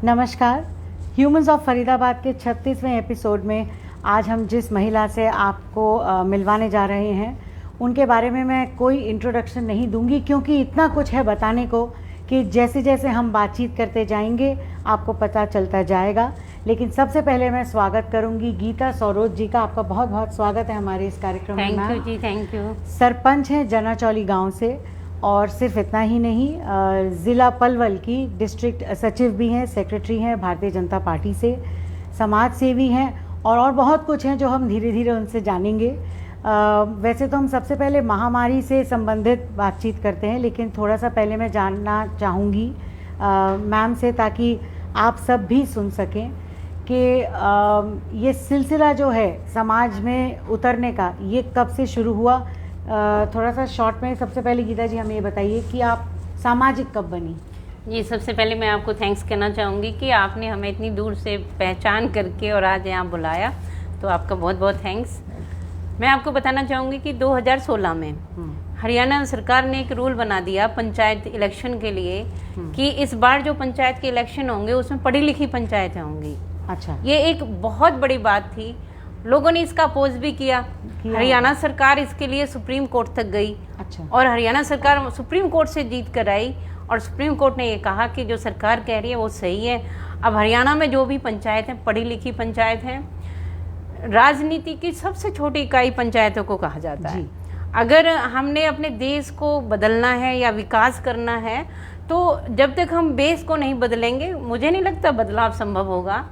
नमस्कार। Humans of Faridabad के 36वें episode में आज हम जिस महिला से आपको मिलवाने जा रहे हैं उनके बारे में मैं कोई इंट्रोडक्शन नहीं दूंगी, क्योंकि इतना कुछ है बताने को कि जैसे जैसे हम बातचीत करते जाएंगे आपको पता चलता जाएगा। लेकिन सबसे पहले मैं स्वागत करूंगी गीता सौरोज जी का। आपका बहुत बहुत स्वागत है हमारे इस कार्यक्रम में। Thank you ji, thank you. Sarpanch हैं जनाचौली गांव से, और सिर्फ इतना ही नहीं, ज़िला पलवल की डिस्ट्रिक्ट सचिव भी हैं, सेक्रेटरी हैं भारतीय जनता पार्टी से, समाज सेवी हैं और बहुत कुछ हैं जो हम धीरे धीरे उनसे जानेंगे। वैसे तो हम सबसे पहले महामारी से संबंधित बातचीत करते हैं, लेकिन थोड़ा सा पहले मैं जानना चाहूँगी मैम से, ताकि आप सब भी सुन सकें कि ये सिलसिला जो है समाज में उतरने का, ये कब से शुरू हुआ। थोड़ा सा शॉर्ट में सबसे पहले गीता जी हमें ये बताइए कि आप सामाजिक कब बनी। जी, सबसे पहले मैं आपको थैंक्स कहना चाहूँगी कि आपने हमें इतनी दूर से पहचान करके और आज यहाँ बुलाया, तो आपका बहुत बहुत थैंक्स। मैं आपको बताना चाहूँगी कि 2016 में हरियाणा सरकार ने एक रूल बना दिया पंचायत इलेक्शन के लिए कि इस बार जो पंचायत के इलेक्शन होंगे उसमें पढ़ी लिखी पंचायतें होंगी। अच्छा, ये एक बहुत बड़ी बात थी। लोगों ने इसका अपोज भी किया। हरियाणा सरकार इसके लिए सुप्रीम कोर्ट तक गई। अच्छा। और हरियाणा सरकार सुप्रीम कोर्ट से जीत कर आई और सुप्रीम कोर्ट ने ये कहा कि जो सरकार कह रही है वो सही है। अब हरियाणा में जो भी पंचायत है पढ़ी लिखी पंचायत है, राजनीति की सबसे छोटी इकाई पंचायतों को कहा जाता है। अगर हमने अपने देश को बदलना है या विकास करना है, तो जब तक हम बेस को नहीं बदलेंगे मुझे नहीं लगता बदलाव संभव होगा।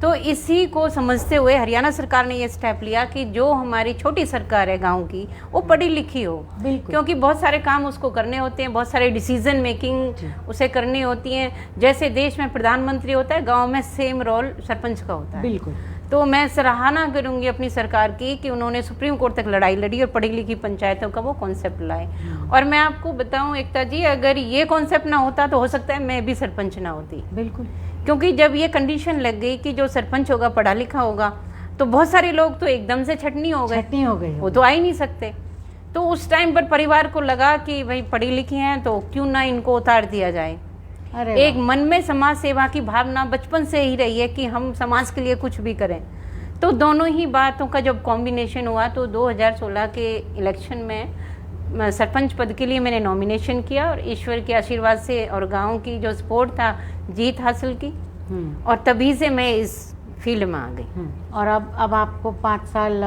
तो इसी को समझते हुए हरियाणा सरकार ने ये स्टेप लिया कि जो हमारी छोटी सरकार है गांव की, वो पढ़ी लिखी हो, क्योंकि बहुत सारे काम उसको करने होते हैं, बहुत सारे डिसीजन मेकिंग उसे करनी होती हैं। जैसे देश में प्रधानमंत्री होता है, गांव में सेम रोल सरपंच का होता है। बिल्कुल। तो मैं सराहना करूंगी अपनी सरकार की कि उन्होंने सुप्रीम कोर्ट तक लड़ाई लड़ी और पढ़ी लिखी पंचायतों का वो कॉन्सेप्ट लाए। और मैं आपको बताऊं एकता जी, अगर ये कॉन्सेप्ट ना होता तो हो सकता है मैं भी सरपंच ना होती। बिल्कुल। क्योंकि जब ये कंडीशन लग गई कि जो सरपंच होगा पढ़ा लिखा होगा, तो बहुत सारे लोग तो एकदम से छटनी हो गए, वो तो आ ही नहीं सकते। तो उस टाइम पर परिवार को लगा कि भाई पढ़ी लिखी हैं तो क्यों ना इनको उतार दिया जाए। एक मन में समाज सेवा की भावना बचपन से ही रही है कि हम समाज के लिए कुछ भी करें। तो दोनों ही बातों का जब कॉम्बिनेशन हुआ तो 2016 के इलेक्शन में सरपंच पद के लिए मैंने नॉमिनेशन किया और ईश्वर के आशीर्वाद से और गांव की जो सपोर्ट था जीत हासिल की, और तभी से मैं इस फील्ड में आ गई। और अब आपको 5 साल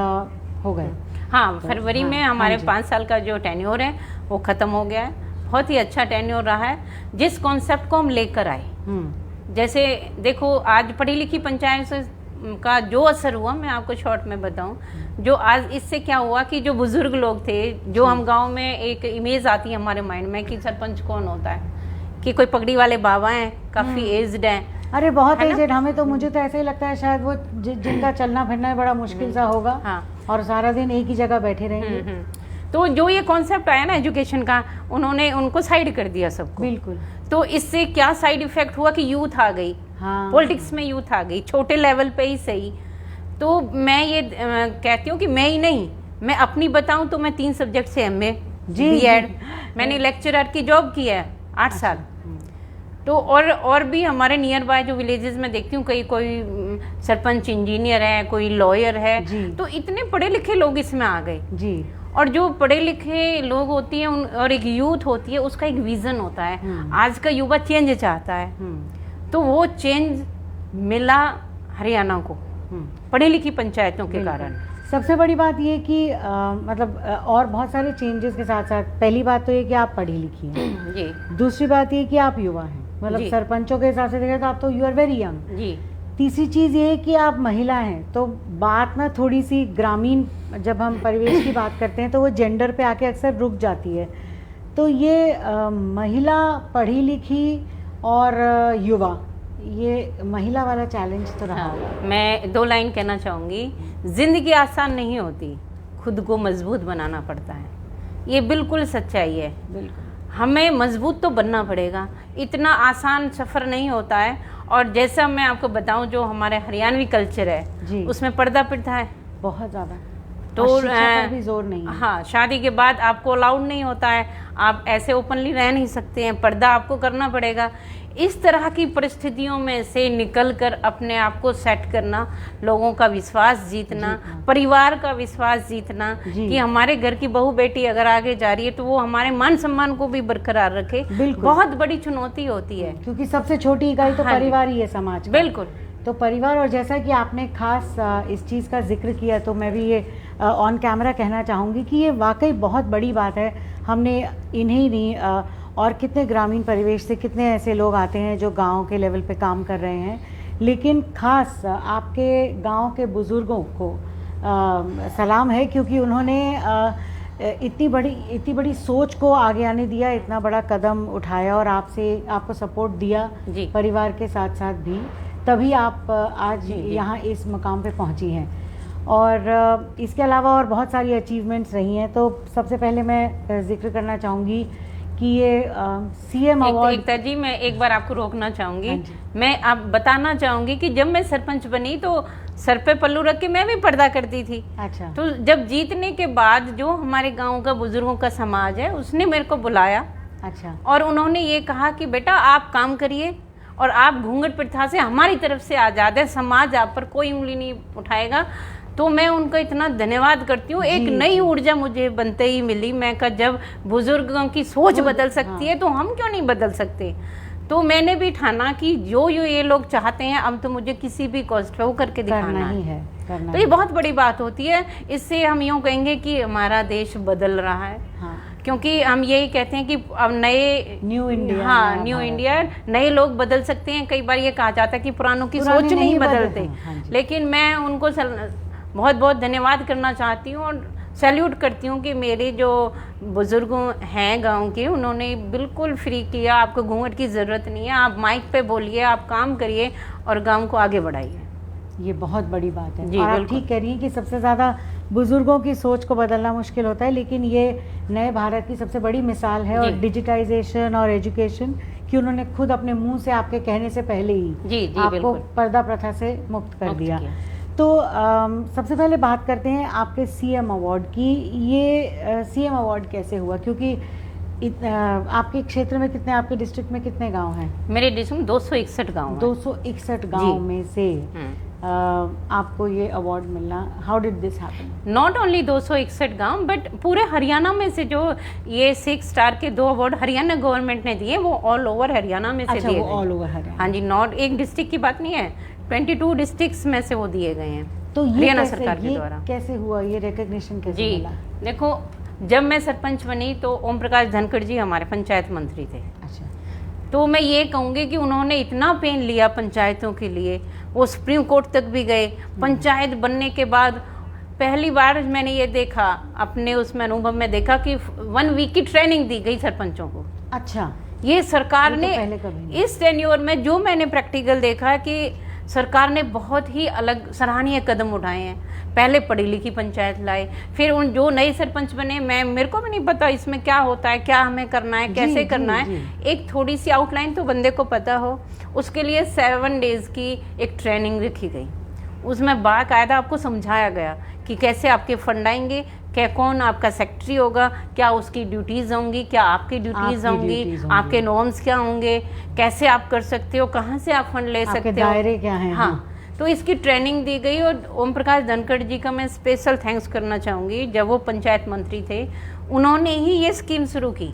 हो गए। हाँ, फरवरी में हमारे 5 साल का जो टेन्योर है वो ख़त्म हो गया है। बहुत ही अच्छा टेन्योर रहा है। जिस कॉन्सेप्ट को हम लेकर आए, जैसे देखो आज पढ़ी लिखी पंचायत का जो असर हुआ मैं आपको शॉर्ट में बताऊं। जो आज इससे क्या हुआ कि जो बुजुर्ग लोग थे, जो हम गांव में एक इमेज आती है हमारे माइंड में कि सरपंच कौन होता है, कि कोई पगड़ी वाले बाबा हैं, काफ़ी एज्ड हैं। अरे बहुत एजेड, हमें तो मुझे तो ऐसा ही लगता है शायद वो जिनका चलना फिरना बड़ा मुश्किल सा होगा। हाँ। और सारा दिन एक ही जगह बैठे रहेंगे। तो जो ये कॉन्सेप्ट आया ना एजुकेशन का, उन्होंने उनको साइड कर दिया सबको। बिल्कुल। तो इससे क्या साइड इफेक्ट हुआ कि यूथ आ गई। हाँ। पॉलिटिक्स में यूथ आ गई, छोटे लेवल पे ही सही। तो मैं ये कहती हूँ कि मैं ही नहीं, मैं अपनी बताऊं तो मैं 3 सब्जेक्ट से MA B.Ed, मैंने लेक्चरर की जॉब की है 8 साल। तो और भी हमारे नियर बाय जो विलेजेस में देखती हूँ, कोई सरपंच इंजीनियर है, कोई लॉयर है। तो इतने पढ़े लिखे लोग इसमें आ गए जी। और जो पढ़े लिखे लोग होती हैं और एक यूथ होती है, उसका एक विजन होता है। आज का युवा चेंज चाहता है, तो वो चेंज मिला हरियाणा को पढ़ी लिखी पंचायतों के कारण। सबसे बड़ी बात ये कि मतलब और बहुत सारे चेंजेस के साथ साथ पहली बात तो ये कि आप पढ़ी लिखी हैं जी। दूसरी बात ये कि आप युवा हैं, मतलब सरपंचों के हिसाब से देखें तो आप तो यू आर वेरी यंग जी। तीसरी चीज़ ये कि आप महिला हैं, तो बात ना थोड़ी सी ग्रामीण, जब हम परिवेश की बात करते हैं तो वो जेंडर पे आके अक्सर रुक जाती है। तो ये महिला, पढ़ी लिखी और युवा, ये महिला वाला चैलेंज तो रहा। हाँ, मैं 2 लाइन कहना चाहूँगी। ज़िंदगी आसान नहीं होती, खुद को मजबूत बनाना पड़ता है। ये बिल्कुल सच्चाई है। बिल्कुल, हमें मजबूत तो बनना पड़ेगा, इतना आसान सफ़र नहीं होता है। और जैसा मैं आपको बताऊं, जो हमारे हरियाणवी कल्चर है उसमें पर्दा प्रथा है बहुत ज़्यादा। तो शिक्षा पर भी जोर नहीं है। हाँ, शादी के बाद आपको अलाउड नहीं होता है, आप ऐसे ओपनली रह नहीं सकते हैं, पर्दा आपको करना पड़ेगा। इस तरह की परिस्थितियों में से निकलकर अपने आप को सेट करना, लोगों का विश्वास जीतना, परिवार का विश्वास जीतना कि हमारे घर की बहू बेटी अगर आगे जा रही है तो वो हमारे मान सम्मान को भी बरकरार रखे, बहुत बड़ी चुनौती होती है, क्योंकि सबसे छोटी इकाई तो परिवार ही है समाज का। बिल्कुल। तो परिवार, और जैसा कि आपने खास इस चीज़ का जिक्र किया, तो मैं भी ये ऑन कैमरा कहना चाहूँगी कि ये वाकई बहुत बड़ी बात है। हमने इन्हें नहीं और कितने ग्रामीण परिवेश से कितने ऐसे लोग आते हैं जो गांव के लेवल पे काम कर रहे हैं, लेकिन ख़ास आपके गांव के बुज़ुर्गों को सलाम है, क्योंकि उन्होंने इतनी बड़ी सोच को आगे आने दिया, इतना बड़ा कदम उठाया और आपको सपोर्ट दिया परिवार के साथ साथ भी, तभी आप आज यहाँ इस मुकाम पे पहुँची हैं। और इसके अलावा और बहुत सारी अचीवमेंट्स रही हैं। तो सबसे पहले मैं जिक्र करना चाहूँगी कि ये सीएम अवार्ड। जी, मैं एक बार आपको रोकना चाहूँगी। मैं आप बताना चाहूँगी कि जब मैं सरपंच बनी तो सर पे पल्लू रख के मैं भी पर्दा करती थी। अच्छा। तो जब जीतने के बाद जो हमारे गाँव का बुजुर्गों का समाज है उसने मेरे को बुलाया। अच्छा। और उन्होंने ये कहा कि बेटा आप काम करिए और आप घूंघट प्रथा से हमारी तरफ से आज़ाद है, समाज आप पर कोई उंगली नहीं उठाएगा। तो मैं उनका इतना धन्यवाद करती हूँ। एक नई ऊर्जा मुझे बनते ही मिली। मैं कहा जब बुजुर्गों की सोच बदल सकती है तो हम क्यों नहीं बदल सकते। तो मैंने भी ठाना कि जो ये लोग चाहते हैं अब तो मुझे किसी भी कॉस्ट पे वो करके दिखाना है। तो ये बहुत बड़ी बात होती है। इससे हम यूँ कहेंगे कि हमारा देश बदल रहा है। हाँ। क्योंकि हम यही कहते हैं कि अब नए न्यू इंडिया, हाँ न्यू इंडिया, नए लोग बदल सकते हैं। कई बार ये कहा जाता है कि पुरानों की सोच नहीं बदलते। लेकिन मैं उनको बहुत बहुत धन्यवाद करना चाहती हूँ और सैल्यूट करती हूँ कि मेरे जो बुजुर्ग हैं गांव के, उन्होंने बिल्कुल फ्री किया। आपको घूंघट की ज़रूरत नहीं है, आप माइक पे बोलिए, आप काम करिए और गांव को आगे बढ़ाइए। ये बहुत बड़ी बात है। जी, और आप ठीक कह रही हैं कि सबसे ज़्यादा बुजुर्गों की सोच को बदलना मुश्किल होता है, लेकिन ये नए भारत की सबसे बड़ी मिसाल है। और डिजिटाइजेशन और एजुकेशन कि उन्होंने खुद अपने मुंह से आपके कहने से पहले ही आपको पर्दा प्रथा से मुक्त कर दिया। तो सबसे पहले बात करते हैं आपके सीएम अवार्ड की। ये सीएम अवार्ड कैसे हुआ, क्योंकि आपके क्षेत्र में कितने, आपके डिस्ट्रिक्ट में कितने गांव हैं? मेरे डिस्ट्रिक्ट में 261 गांव 261 गांव में से आपको ये अवार्ड मिलना, how did this happen? Not only 261 गांव बट पूरे हरियाणा में से जो ये 6 स्टार के 2 अवार्ड हरियाणा गवर्नमेंट ने दिए वो ऑल ओवर हरियाणा में से दिए गए। All over Haryana. हाँ जी, नॉट एक डिस्ट्रिक्ट की बात नहीं है, 22 डिस्ट्रिक्ट्स में से वो दिए गए हैं। तो ये हरियाणा सरकार के द्वारा कैसे हुआ, ये रिकॉग्निशन कैसे मिला? देखो, जब मैं सरपंच बनी तो ओम प्रकाश धनखड़ जी हमारे पंचायत मंत्री थे। अच्छा। तो मैं ये कहूँगी कि उन्होंने इतना पेन लिया पंचायतों के लिए, वो सुप्रीम कोर्ट तक भी गए। पंचायत बनने के बाद पहली बार मैंने ये देखा, अपने उसमें अनुभव में देखा कि 1 वीक की ट्रेनिंग दी गई सरपंचों को। अच्छा। ये सरकार ने इस टेन्योर में जो मैंने प्रैक्टिकल देखा कि सरकार ने बहुत ही अलग सराहनीय कदम उठाए हैं। पहले पढ़ी लिखी पंचायत लाए, फिर उन जो नए सरपंच बने, मेरे को भी नहीं पता इसमें क्या होता है, क्या हमें करना है, कैसे करना है। एक थोड़ी सी आउटलाइन तो बंदे को पता हो। उसके लिए 7 डेज की एक ट्रेनिंग रखी गई। उसमें बाकायदा आपको समझाया गया कि कैसे आपके फंड आएंगे, क्या कौन आपका सेक्रेटरी होगा, क्या उसकी ड्यूटीज़ होंगी, क्या आपकी ड्यूटीज़ होंगी, आपके नॉर्म्स क्या होंगे, कैसे आप कर सकते हो, कहाँ से आप फंड ले सकते हो, दायरे क्या हैं। हाँ, तो इसकी ट्रेनिंग दी गई। और ओम प्रकाश धनखड़ जी का मैं स्पेशल थैंक्स करना चाहूँगी। जब वो पंचायत मंत्री थे उन्होंने ही ये स्कीम शुरू की,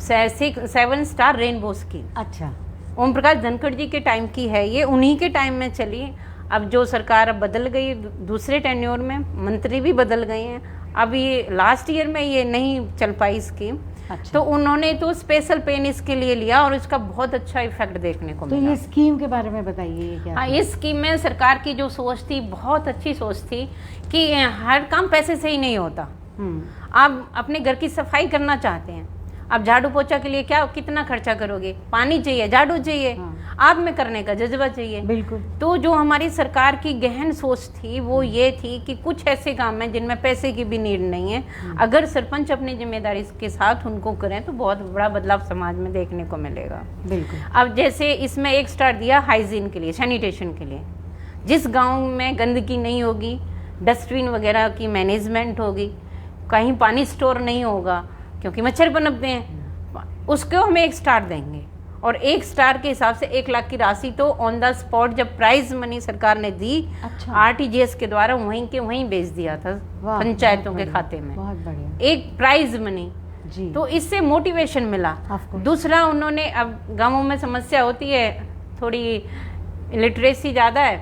7 स्टार रेनबो स्कीम। अच्छा। ओम प्रकाश धनखड़ जी के टाइम की है ये, उन्हीं के टाइम में चली। अब जो सरकार अब बदल गई, दूसरे टेन्योर में मंत्री भी बदल गए हैं, अब ये लास्ट ईयर में ये नहीं चल पाई स्कीम। अच्छा। तो उन्होंने तो स्पेशल पेन इसके लिए लिया और इसका बहुत अच्छा इफेक्ट देखने को मिला। तो ये स्कीम के बारे में बताइए क्या? हाँ, इस स्कीम में सरकार की जो सोच थी, बहुत अच्छी सोच थी कि हर काम पैसे से ही नहीं होता। आप अपने घर की सफाई करना चाहते हैं, आप झाड़ू पोछा के लिए क्या कितना खर्चा करोगे? पानी चाहिए, झाड़ू चाहिए। हाँ। आप में करने का जज्बा चाहिए। बिल्कुल। तो जो हमारी सरकार की गहन सोच थी वो ये थी कि कुछ ऐसे काम हैं जिनमें पैसे की भी नीड नहीं है, अगर सरपंच अपनी जिम्मेदारी के साथ उनको करें तो बहुत बड़ा बदलाव समाज में देखने को मिलेगा। बिल्कुल। अब जैसे इसमें 1 स्टार दिया हाइजीन के लिए, सैनिटेशन के लिए। जिस गाँव में गंदगी नहीं होगी, डस्टबिन वगैरह की मैनेजमेंट होगी, कहीं पानी स्टोर नहीं होगा क्योंकि मच्छर पनपते हैं, उसको हमें 1 स्टार देंगे। और 1 स्टार के हिसाब से 1 लाख की राशि तो ऑन द स्पॉट जब प्राइज मनी सरकार ने दी, अच्छा। आरटीजीएस के द्वारा वहीं के वहीं भेज दिया था पंचायतों के खाते में, बहुत बढ़िया। एक प्राइज मनी जी। तो इससे मोटिवेशन मिला। दूसरा, उन्होंने, अब गांवों में समस्या होती है, थोड़ी लिटरेसी ज़्यादा है,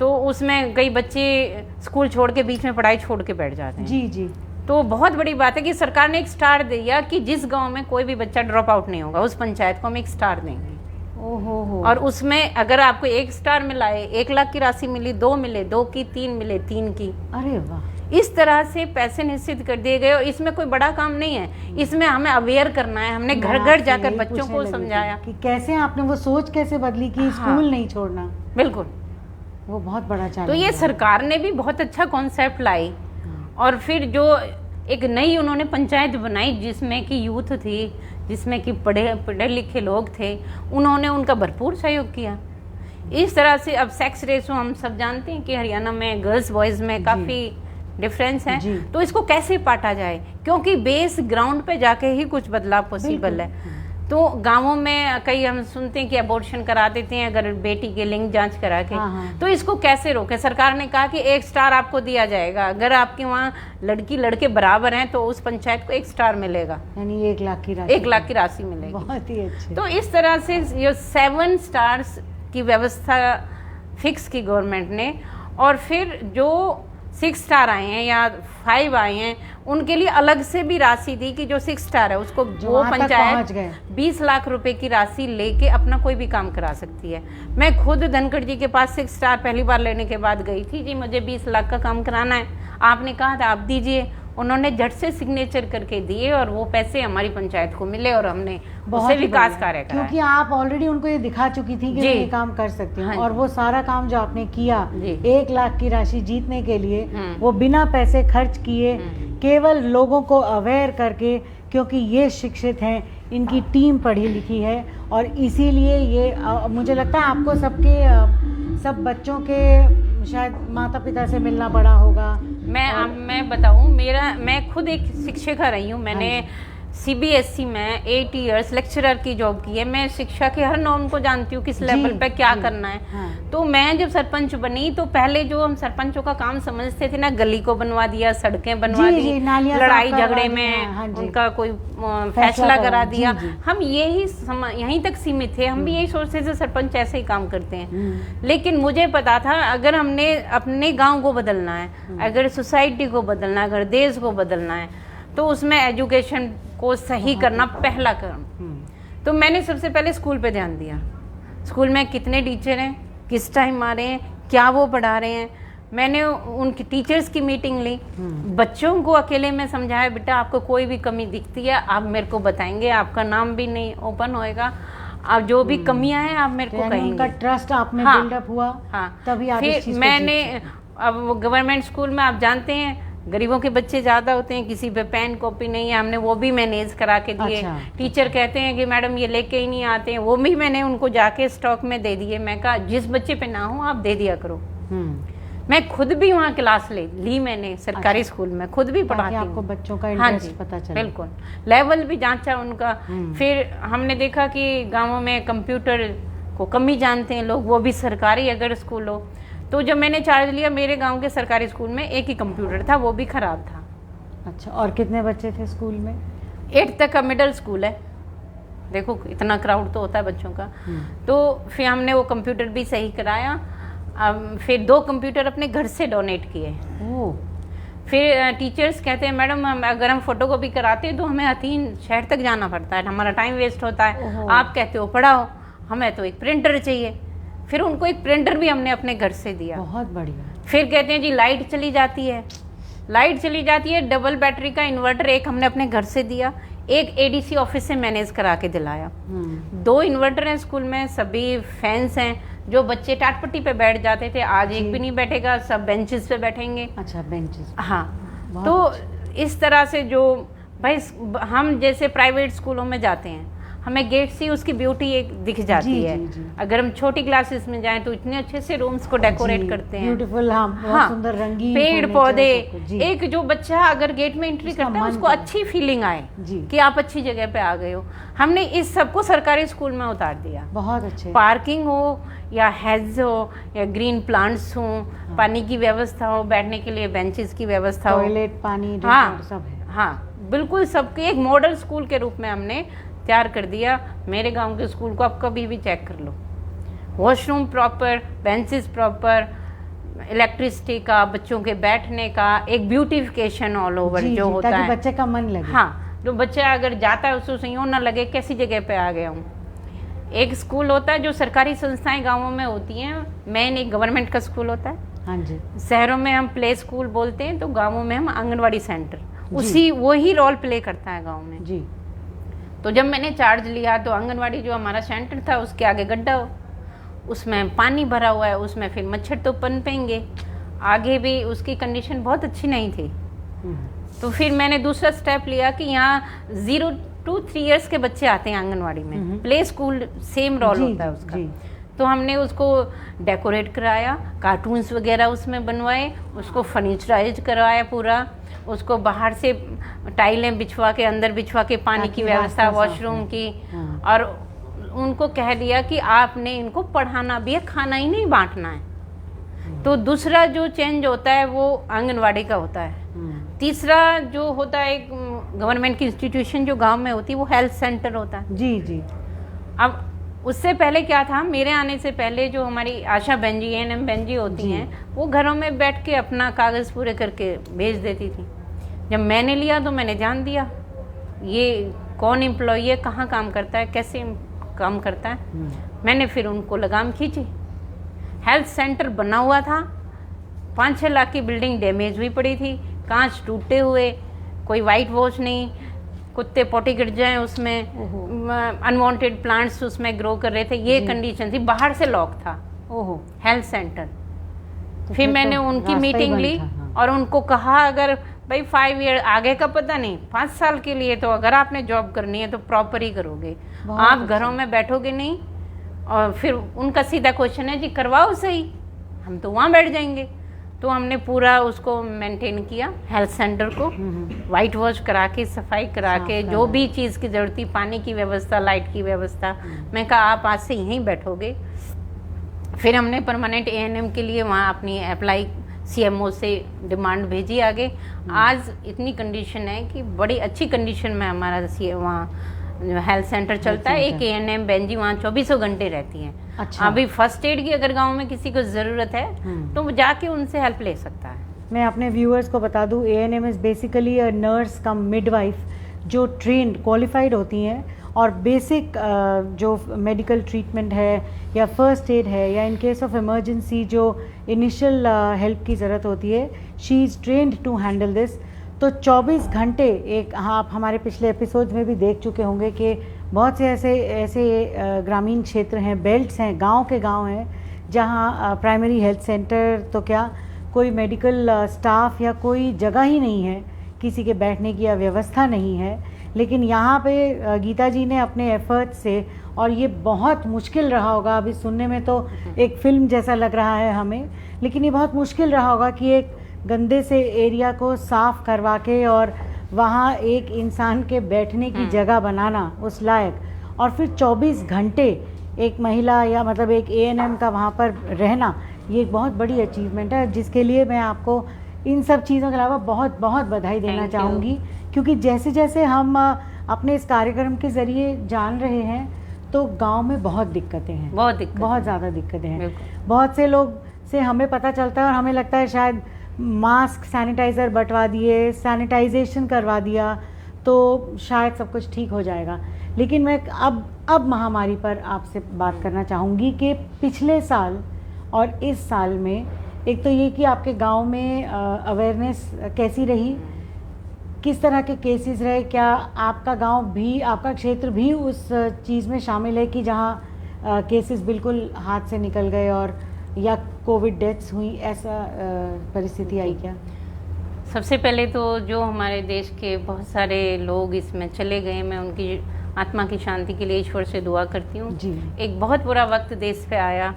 तो उसमें कई बच्चे स्कूल छोड़ के बीच में पढ़ाई छोड़ के बैठ जाते हैं। जी जी। तो बहुत बड़ी बात है कि सरकार ने 1 स्टार दिया कि जिस गांव में कोई भी बच्चा ड्रॉप आउट नहीं होगा, उस पंचायत को हम 1 स्टार देंगे। ओहो। और उसमें अगर आपको 1 स्टार मिला है, 1 लाख की राशि मिली, 2 मिले 2 की, 3 मिले 3 की। अरे वाह। इस तरह से पैसे निश्चित कर दिए गए। और इसमें कोई बड़ा काम नहीं है, इसमें हमें अवेयर करना है। हमने घर घर जाकर बच्चों को समझाया कि कैसे आपने वो सोच कैसे बदली कि स्कूल नहीं छोड़ना। बिल्कुल, वो बहुत बड़ा चैलेंज। तो ये सरकार ने भी बहुत अच्छा कॉन्सेप्ट लाई। और फिर जो एक नई उन्होंने पंचायत बनाई जिसमें कि यूथ थी, जिसमें कि पढ़े लिखे लोग थे, उन्होंने उनका भरपूर सहयोग किया। इस तरह से अब सेक्स रेशो हम सब जानते हैं कि हरियाणा में गर्ल्स बॉयज़ में काफ़ी डिफरेंस है, तो इसको कैसे पाटा जाए, क्योंकि बेस ग्राउंड पे जाके ही कुछ बदलाव पॉसिबल है। तो गांवों में कई हम सुनते हैं कि अबॉर्शन करा देते हैं अगर बेटी के लिंग जांच करा के। तो इसको कैसे रोके? सरकार ने कहा कि 1 स्टार आपको दिया जाएगा, अगर आपके वहाँ लड़की लड़के बराबर हैं तो उस पंचायत को 1 स्टार मिलेगा, यानी 1 लाख की राशि। 1 लाख की राशि मिलेगी। बहुत ही अच्छे। तो इस तरह से ये 7 स्टार्स की व्यवस्था फिक्स की गवर्नमेंट ने। और फिर जो 6 स्टार आए हैं या 5 आए हैं, उनके लिए अलग से भी राशि दी कि जो 6 स्टार है उसको वो पंचायत 20 लाख रुपए की राशि लेके अपना कोई भी काम करा सकती है। मैं खुद धनखड़ जी के पास 6 स्टार पहली बार लेने के बाद गई थी, जी मुझे 20 लाख का काम कराना है, आपने कहा था आप दीजिए। उन्होंने झट से सिग्नेचर करके दिए और वो पैसे हमारी पंचायत को मिले और हमने उससे विकास कार्य कराया। क्योंकि आप ऑलरेडी उनको ये दिखा चुकी थी कि मैं ये काम कर सकती हूँ। और वो सारा काम जो आपने किया 1 लाख की राशि जीतने के लिए, वो बिना पैसे खर्च किए, केवल लोगों को अवेयर करके, क्योंकि ये शिक्षित हैं, इनकी टीम पढ़ी लिखी है, और इसीलिए ये मुझे लगता है आपको सब बच्चों के शायद माता पिता से मिलना पड़ा होगा। मैं बताऊं, मैं खुद एक शिक्षिका रही हूं। मैंने सीबीएसई में 8 इयर्स लेक्चरर की जॉब की है। मैं शिक्षा के हर नॉर्म को जानती हूँ, किस लेवल पे क्या करना है। तो मैं जब सरपंच बनी तो पहले जो हम सरपंचों का काम समझते थे ना, गली को बनवा दिया, सड़कें बनवा दी, लड़ाई झगड़े में उनका कोई फैसला करा दिया, हम यहीं तक सीमित थे। हम भी यही सोचते थे सरपंच ऐसे ही काम करते हैं। लेकिन मुझे पता था अगर हमने अपने गाँव को बदलना है, अगर सोसाइटी को बदलना है, अगर देश को बदलना है, तो उसमें एजुकेशन को सही करना पहला काम। तो मैंने सबसे पहले स्कूल पे ध्यान दिया। स्कूल में कितने टीचर हैं, किस टाइम आ रहे हैं, क्या वो पढ़ा रहे हैं। मैंने उनकी टीचर्स की मीटिंग ली, बच्चों को अकेले में समझाया, बेटा आपको कोई भी कमी दिखती है आप मेरे को बताएंगे, आपका नाम भी नहीं ओपन होएगा, आप जो भी कमियां हैं आप मेरे को कहेंगे। उनका ट्रस्ट आप में बिल्डअप हुआ। तभी आप इस चीज को मैंने अब गवर्नमेंट स्कूल में आप जानते हैं गरीबों के बच्चे ज़्यादा होते हैं, किसी पे पेन कॉपी नहीं है, हमने वो भी मैनेज करा के दिए। टीचर कहते हैं कि मैडम ये लेके ही नहीं आते हैं, वो भी मैंने उनको जाके स्टॉक में दे दिए। मैं कहा जिस बच्चे पे ना हो आप दे दिया करो। मैं खुद भी वहाँ क्लास ली मैंने सरकारी स्कूल में, खुद भी पढ़ाती हूँ। आपको बच्चों का इंटरेस्ट पता चला। बिल्कुल, लेवल भी जांचा उनका। फिर हमने देखा कि गाँवों में कंप्यूटर को कमी जानते हैं लोग, वो भी सरकारी अगर स्कूल हो। तो जब मैंने चार्ज लिया, मेरे गांव के सरकारी स्कूल में एक ही कंप्यूटर था, वो भी खराब था। अच्छा, और कितने बच्चे थे स्कूल में? 8 तक का मिडिल स्कूल है, देखो इतना क्राउड तो होता है बच्चों का। तो फिर हमने वो कंप्यूटर भी सही कराया। फिर 2 कंप्यूटर अपने घर से डोनेट किए। फिर टीचर्स कहते हैं मैडम अगर हम फोटो कॉपी कराते हैं तो हमें 3 शहर तक जाना पड़ता है, हमारा टाइम वेस्ट होता है। आप कहते हो पढ़ाओ, हमें तो एक प्रिंटर चाहिए। फिर उनको एक प्रिंटर भी हमने अपने घर से दिया। बहुत बढ़िया। फिर कहते हैं जी लाइट चली जाती है, डबल बैटरी का इन्वर्टर एक हमने अपने घर से दिया, एक एडीसी ऑफिस से मैनेज करा के दिलाया। 2 इन्वर्टर हैं स्कूल में, सभी फैंस हैं, जो बच्चे टाटपट्टी पे बैठ जाते थे आज एक भी नहीं बैठेगा, सब बेंचेस पे बैठेंगे। अच्छा, बेंचेस। हाँ, तो इस तरह से जो भाई हम जैसे प्राइवेट स्कूलों में जाते हैं, हमें गेट से उसकी ब्यूटी एक दिख जाती जी, है। जी, जी। अगर हम छोटी क्लासेस में जाएं तो इतने अच्छे से रूम्स को डेकोरेट करते हैं, ब्यूटीफुल, हाँ, बहुत सुंदर रंगीन पेड़ furniture, पौधे, सब कुछ, जी। एक जो बच्चा अगर गेट में एंट्री उसका करता है मन उसको करे। अच्छी फीलिंग आए जी। कि आप अच्छी जगह पे आ गए हो। हमने इस सबको सरकारी स्कूल में उतार दिया। बहुत अच्छे। पार्किंग हो या हेज हो या ग्रीन प्लांट्स हो, पानी की व्यवस्था हो, बैठने के लिए बेंचेस की व्यवस्था हो, टॉयलेट, पानी, हाँ सब है। हाँ बिल्कुल सबके एक मॉडल स्कूल के रूप में हमने तैयार कर दिया। मेरे गांव के स्कूल को आप कभी भी चेक कर लो, washroom proper, benches proper, electricity का, बच्चों के बैठने का, एक ब्यूटिफिकेशन ऑल ओवर जी, जो जी, होता ताकि है। बच्चे का मन लगे। हाँ, जो बच्चा अगर जाता है उसको यूँ ना लगे कैसी जगह पे आ गया हूँ। एक स्कूल होता है जो सरकारी संस्थाएं गांवों में होती हैं, मेन एक गवर्नमेंट का स्कूल होता है। हाँ जी। शहरों में हम प्ले स्कूल बोलते हैं, तो गांवों में हम आंगनवाड़ी सेंटर, उसी वही रोल प्ले करता है गांव में। जी। तो जब मैंने चार्ज लिया तो आंगनवाड़ी जो हमारा सेंटर था उसके आगे गड्ढा हो, उसमें पानी भरा हुआ है, उसमें फिर मच्छर तो पनपेंगे, आगे भी उसकी कंडीशन बहुत अच्छी नहीं थी। तो फिर मैंने दूसरा स्टेप लिया कि यहाँ 0 to 3 इयर्स के बच्चे आते हैं आंगनवाड़ी में, प्ले स्कूल सेम रोल होता है उसका। तो हमने उसको डेकोरेट कराया, कार्टून्स वगैरह उसमें बनवाए, उसको फर्नीचराइज करवाया पूरा, उसको बाहर से टाइलें बिछवा के, अंदर बिछवा के पानी की व्यवस्था, वॉशरूम की, और उनको कह दिया कि आपने इनको पढ़ाना भी है, खाना ही नहीं बांटना है। तो दूसरा जो चेंज होता है वो आंगनवाड़ी का होता है। तीसरा जो होता है गवर्नमेंट की इंस्टीट्यूशन जो गांव में होती है वो हेल्थ सेंटर होता है। जी जी। अब उससे पहले क्या था, मेरे आने से पहले जो हमारी आशा बहन जी, एएनएम बहन जी होती हैं, वो घरों में बैठ के अपना कागज़ पूरे करके भेज देती थी। जब मैंने लिया तो मैंने जान दिया ये कौन एम्प्लॉई है, कहाँ काम करता है, कैसे काम करता है। मैंने फिर उनको लगाम खींची। हेल्थ सेंटर बना हुआ था, 5-6 लाख की बिल्डिंग डैमेज हुई पड़ी थी, कांच टूटे हुए, कोई वाइट वॉश नहीं, कुत्ते पोटी गिर जाएं उसमें, अनवांटेड प्लांट्स उसमें ग्रो कर रहे थे, ये कंडीशन थी। बाहर से लॉक था ओहो हेल्थ सेंटर। तो फिर मैंने उनकी मीटिंग ली और उनको कहा अगर भाई 5 ईयर आगे का पता नहीं, 5 साल के लिए तो अगर आपने जॉब करनी है तो प्रॉपर ही करोगे, आप घरों में बैठोगे नहीं। और फिर उनका सीधा क्वेश्चन है जी करवाओ सही, हम तो वहाँ बैठ जाएंगे। तो हमने पूरा उसको मेंटेन किया, हेल्थ सेंटर को वाइट वॉश करा के, सफाई करा के, जो भी चीज़ की जरूरत थी, पानी की व्यवस्था, लाइट की व्यवस्था। मैं कहा आप आज से यहीं बैठोगे। फिर हमने परमानेंट एएनएम के लिए वहाँ अपनी अप्लाई सीएमओ से डिमांड भेजी आगे। आज इतनी कंडीशन है कि बड़ी अच्छी कंडीशन में हमारा वहाँ हेल्थ सेंटर चलता है। एक एएनएम बहन जी वहाँ 24 घंटे रहती हैं। अच्छा। अभी फर्स्ट एड की अगर गांव में किसी को ज़रूरत है तो वो जाके उनसे हेल्प ले सकता है। मैं अपने व्यूअर्स को बता दूं, ANM is basically a nurse come midwife जो ट्रेंड क्वालिफाइड होती हैं और बेसिक जो मेडिकल ट्रीटमेंट है या फर्स्ट एड है या इन केस ऑफ इमरजेंसी जो इनिशियल हेल्प की ज़रूरत होती है, she is trained to handle this. तो 24 घंटे एक, हाँ, आप हमारे पिछले एपिसोड में भी देख चुके होंगे कि बहुत से ऐसे ग्रामीण क्षेत्र हैं, बेल्ट्स हैं, गांव के गांव हैं, जहां प्राइमरी हेल्थ सेंटर तो क्या, कोई मेडिकल स्टाफ या कोई जगह ही नहीं है, किसी के बैठने की या व्यवस्था नहीं है। लेकिन यहाँ पे गीता जी ने अपने एफर्ट से, और ये बहुत मुश्किल रहा होगा, अभी सुनने में तो एक फिल्म जैसा लग रहा है हमें, लेकिन ये बहुत मुश्किल रहा होगा कि एक गंदे से एरिया को साफ़ करवा के और वहाँ एक इंसान के बैठने की जगह बनाना उस लायक, और फिर 24 घंटे एक महिला या मतलब एक एएनएम का वहाँ पर रहना, ये एक बहुत बड़ी अचीवमेंट है, जिसके लिए मैं आपको इन सब चीज़ों के अलावा बहुत बहुत बधाई देना चाहूँगी। क्योंकि जैसे जैसे हम अपने इस कार्यक्रम के ज़रिए जान रहे हैं तो गांव में बहुत दिक्कतें हैं, बहुत ज़्यादा दिक्कतें हैं। बहुत से लोग से हमें पता चलता है और हमें लगता है शायद मास्क सैनिटाइज़र बंटवा दिए, सैनिटाइजेशन करवा दिया तो शायद सब कुछ ठीक हो जाएगा। लेकिन मैं अब महामारी पर आपसे बात करना चाहूँगी कि पिछले साल और इस साल में, एक तो ये कि आपके गांव में अवेयरनेस कैसी रही, किस तरह के केसेस रहे, क्या आपका गांव भी, आपका क्षेत्र भी उस चीज़ में शामिल है कि जहां केसेस बिल्कुल हाथ से निकल गए और या कोविड डेथ्स हुई, ऐसा परिस्थिति आई क्या? सबसे पहले तो जो हमारे देश के बहुत सारे लोग इसमें चले गए, मैं आत्मा की शांति के लिए ईश्वर से दुआ करती हूँ। जी। एक बहुत बुरा वक्त देश पे आया,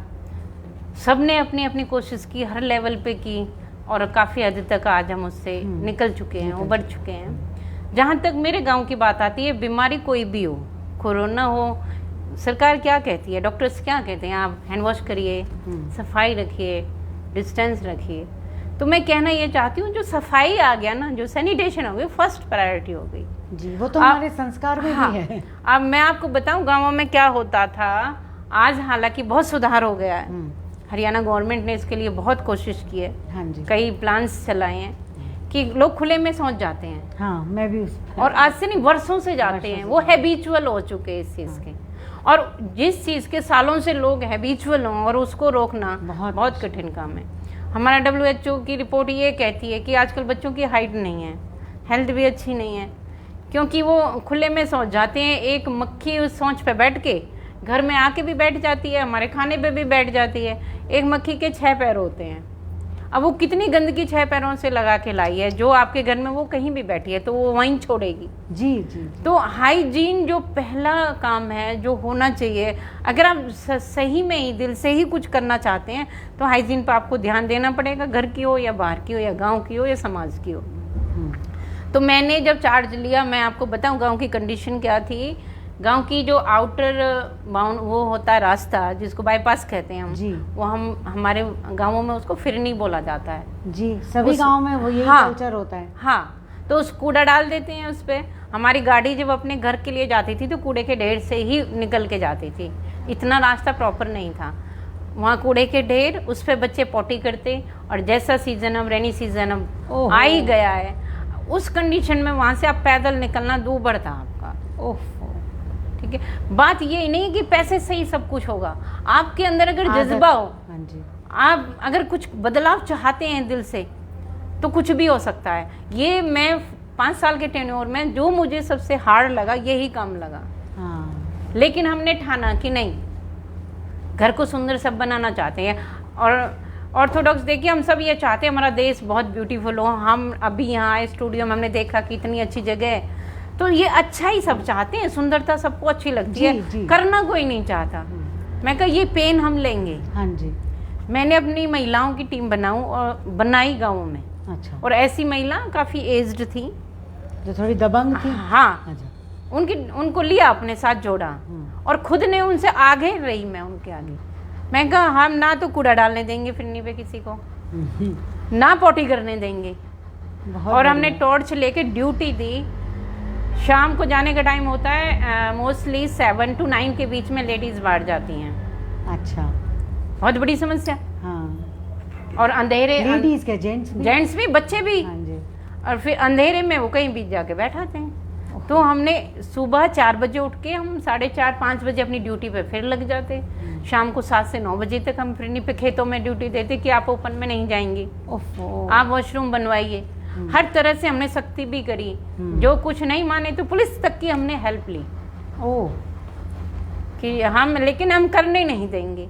सबने अपनी अपनी कोशिश की, हर लेवल पे की, और काफ़ी हद तक आज हम उससे निकल चुके हैं, उबर चुके हैं। जहाँ तक मेरे गांव की बात आती है, बीमारी कोई भी हो, कोरोना हो, सरकार क्या कहती है, डॉक्टर्स क्या कहते हैं, आप हैंड वॉश करिए, सफाई रखिए, डिस्टेंस रखिए। तो मैं कहना ये चाहती हूँ, जो सफाई आ गया ना, जो सैनिटेशन हो गई, फर्स्ट प्रायोरिटी हो गई जी। वो तो हमारे संस्कार में हाँ, भी है। अब मैं आपको बताऊं गांवों में क्या होता था, आज हालांकि बहुत सुधार हो गया है। हरियाणा गवर्नमेंट ने इसके लिए बहुत कोशिश की है। हाँ जी। कई प्लान्स चलाए हैं कि लोग खुले में शौच जाते हैं। हाँ, मैं भी और आज से नहीं, वर्षों से जाते हैं, वो हैबिचुअल हो चुके हैं इस चीज़ के। और जिस चीज़ के सालों से लोग हैबिचुअल हों और उसको रोकना बहुत कठिन काम है। हमारा WHO की रिपोर्ट ये कहती है कि आजकल बच्चों की हाइट नहीं है, हेल्थ भी अच्छी नहीं है, क्योंकि वो खुले में शौच जाते हैं। एक मक्खी उस शौच पे बैठ के घर में आके भी बैठ जाती है, हमारे खाने पे भी बैठ जाती है। एक मक्खी के 6 पैर होते हैं। अब वो कितनी गंदगी 6 पैरों से लगा के लाई है, जो आपके घर में वो कहीं भी बैठी है तो वो वहीं छोड़ेगी। जी जी। तो हाइजीन जो पहला काम है, जो होना चाहिए, अगर आप सही में ही दिल से ही कुछ करना चाहते हैं तो हाइजीन पर आपको ध्यान देना पड़ेगा, घर की हो या बाहर की हो या गांव की हो या समाज की हो। तो मैंने जब चार्ज लिया, मैं आपको बताऊं गांव की कंडीशन क्या थी। गांव की जो आउटर बाउंड वो होता है रास्ता, जिसको बाईपास कहते हैं हम जी। वो हमारे गांवों में उसको फिरनी बोला जाता है जी। सभी गांव में वो यही कल्चर होता है। हाँ, तो उस कूड़ा डाल देते हैं उस पर। हमारी गाड़ी जब अपने घर के लिए जाती थी तो कूड़े के ढेर से ही निकल के जाती थी, इतना रास्ता प्रॉपर नहीं था। वहाँ कूड़े के ढेर, उस पर बच्चे पोटी करते, और जैसा सीजन अब रेनी सीजन अब आ ही गया है, उस कंडीशन में वहाँ से आप पैदल निकलना दूभर था आपका। ओह, ठीक है। बात ये नहीं कि पैसे से ही सब कुछ होगा, आपके अंदर अगर जज्बा हो, आप अगर कुछ बदलाव चाहते हैं दिल से, तो कुछ भी हो सकता है। ये मैं 5 साल के टेन्योर में जो मुझे सबसे हार्ड लगा, यही काम लगा। हाँ। लेकिन हमने ठाना कि नहीं, घर को सुंदर सब बनाना चाहते हैं। और ऑर्थोडॉक्स देखिए, हम सब ये चाहते हैं हमारा देश बहुत ब्यूटीफुल हो। हम अभी यहाँ आए स्टूडियो में, हमने देखा कि इतनी अच्छी जगह है, तो ये अच्छा ही सब चाहते हैं, सुंदरता सबको अच्छी लगती है, करना कोई नहीं चाहता। मैं कहा ये पेन हम लेंगे। हाँ जी। मैंने अपनी महिलाओं की टीम बनाई गाँवों में। अच्छा। और ऐसी महिला काफ़ी एज्ड थी, जो थोड़ी दबंग थी। हाँ। अच्छा। उनको लिया, अपने साथ जोड़ा, और खुद ने उनसे आगे रही, मैं उनके आगे। मैं कहा हम ना तो कूड़ा डालने देंगे फिरनी पे किसी को, ना पोटी करने देंगे। और हमने टॉर्च लेके ड्यूटी दी। शाम को जाने का टाइम होता है, मोस्टली 7 to 9 के बीच में लेडीज बाहर जाती हैं। अच्छा। बहुत बड़ी समस्या। हाँ। और अंधेरे, लेडीज के जेंट्स भी, बच्चे भी। हाँ जी। और फिर अंधेरे में वो कहीं बीच जाके बैठाते हैं। तो हमने सुबह 4 बजे उठ के हम 4:30-5 बजे अपनी ड्यूटी पे फिर लग जाते। शाम को 7 से 9 बजे तक हम फिरनी पे खेतों में ड्यूटी देते कि आप ओपन में नहीं जाएंगी, आप वॉशरूम बनवाइए। हर तरह से हमने सख्ती भी करी, जो कुछ नहीं माने तो पुलिस तक की हमने हेल्प ली। ओह, कि हम, लेकिन हम करने नहीं देंगे।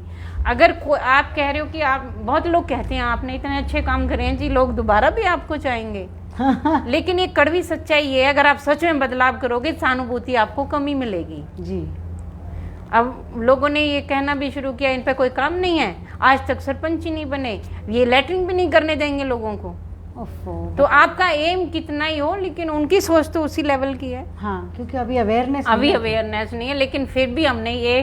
अगर आप कह रहे हो कि आप, बहुत लोग कहते हैं आपने इतने अच्छे काम करे हैं जी, लोग दोबारा भी आपको चाहेंगे। लेकिन ये कड़वी सच्चाई ये है, अगर आप सच में बदलाव करोगे, सहानुभूति आपको कमी मिलेगी जी। अब लोगों ने ये कहना भी शुरू किया इन पे कोई काम नहीं है, आज तक सरपंच ही नहीं बने, ये लेटरिन भी नहीं करने देंगे लोगों को। तो आपका एम कितना ही हो, लेकिन उनकी सोच तो उसी लेवल की है। हाँ, क्योंकि अभी अवेयरनेस नहीं है, लेकिन फिर भी हमने ये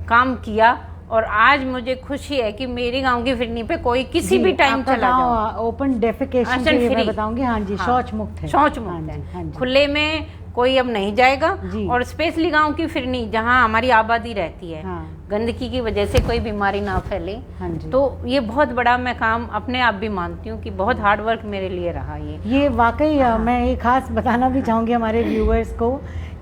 काम किया। और आज मुझे खुशी है कि मेरी गांव की फिरनी पे कोई किसी भी टाइम चला जाओ, ओपन डेफिकेशन के लिए मैं बताऊंगी। हाँ जी। हाँ, शौच मुक्त है, शौच मुक्त है। हाँ, खुले में कोई अब नहीं जाएगा। और स्पेशली गांव की फिरनी जहां हमारी आबादी रहती है, हाँ, गंदगी की वजह से कोई बीमारी ना फैले। हाँ, तो ये बहुत बड़ा मैं काम अपने आप भी मानती हूँ कि बहुत हार्ड वर्क मेरे लिए रहा ये वाकई। हाँ। मैं ये खास बताना भी चाहूँगी हमारे व्यूअर्स को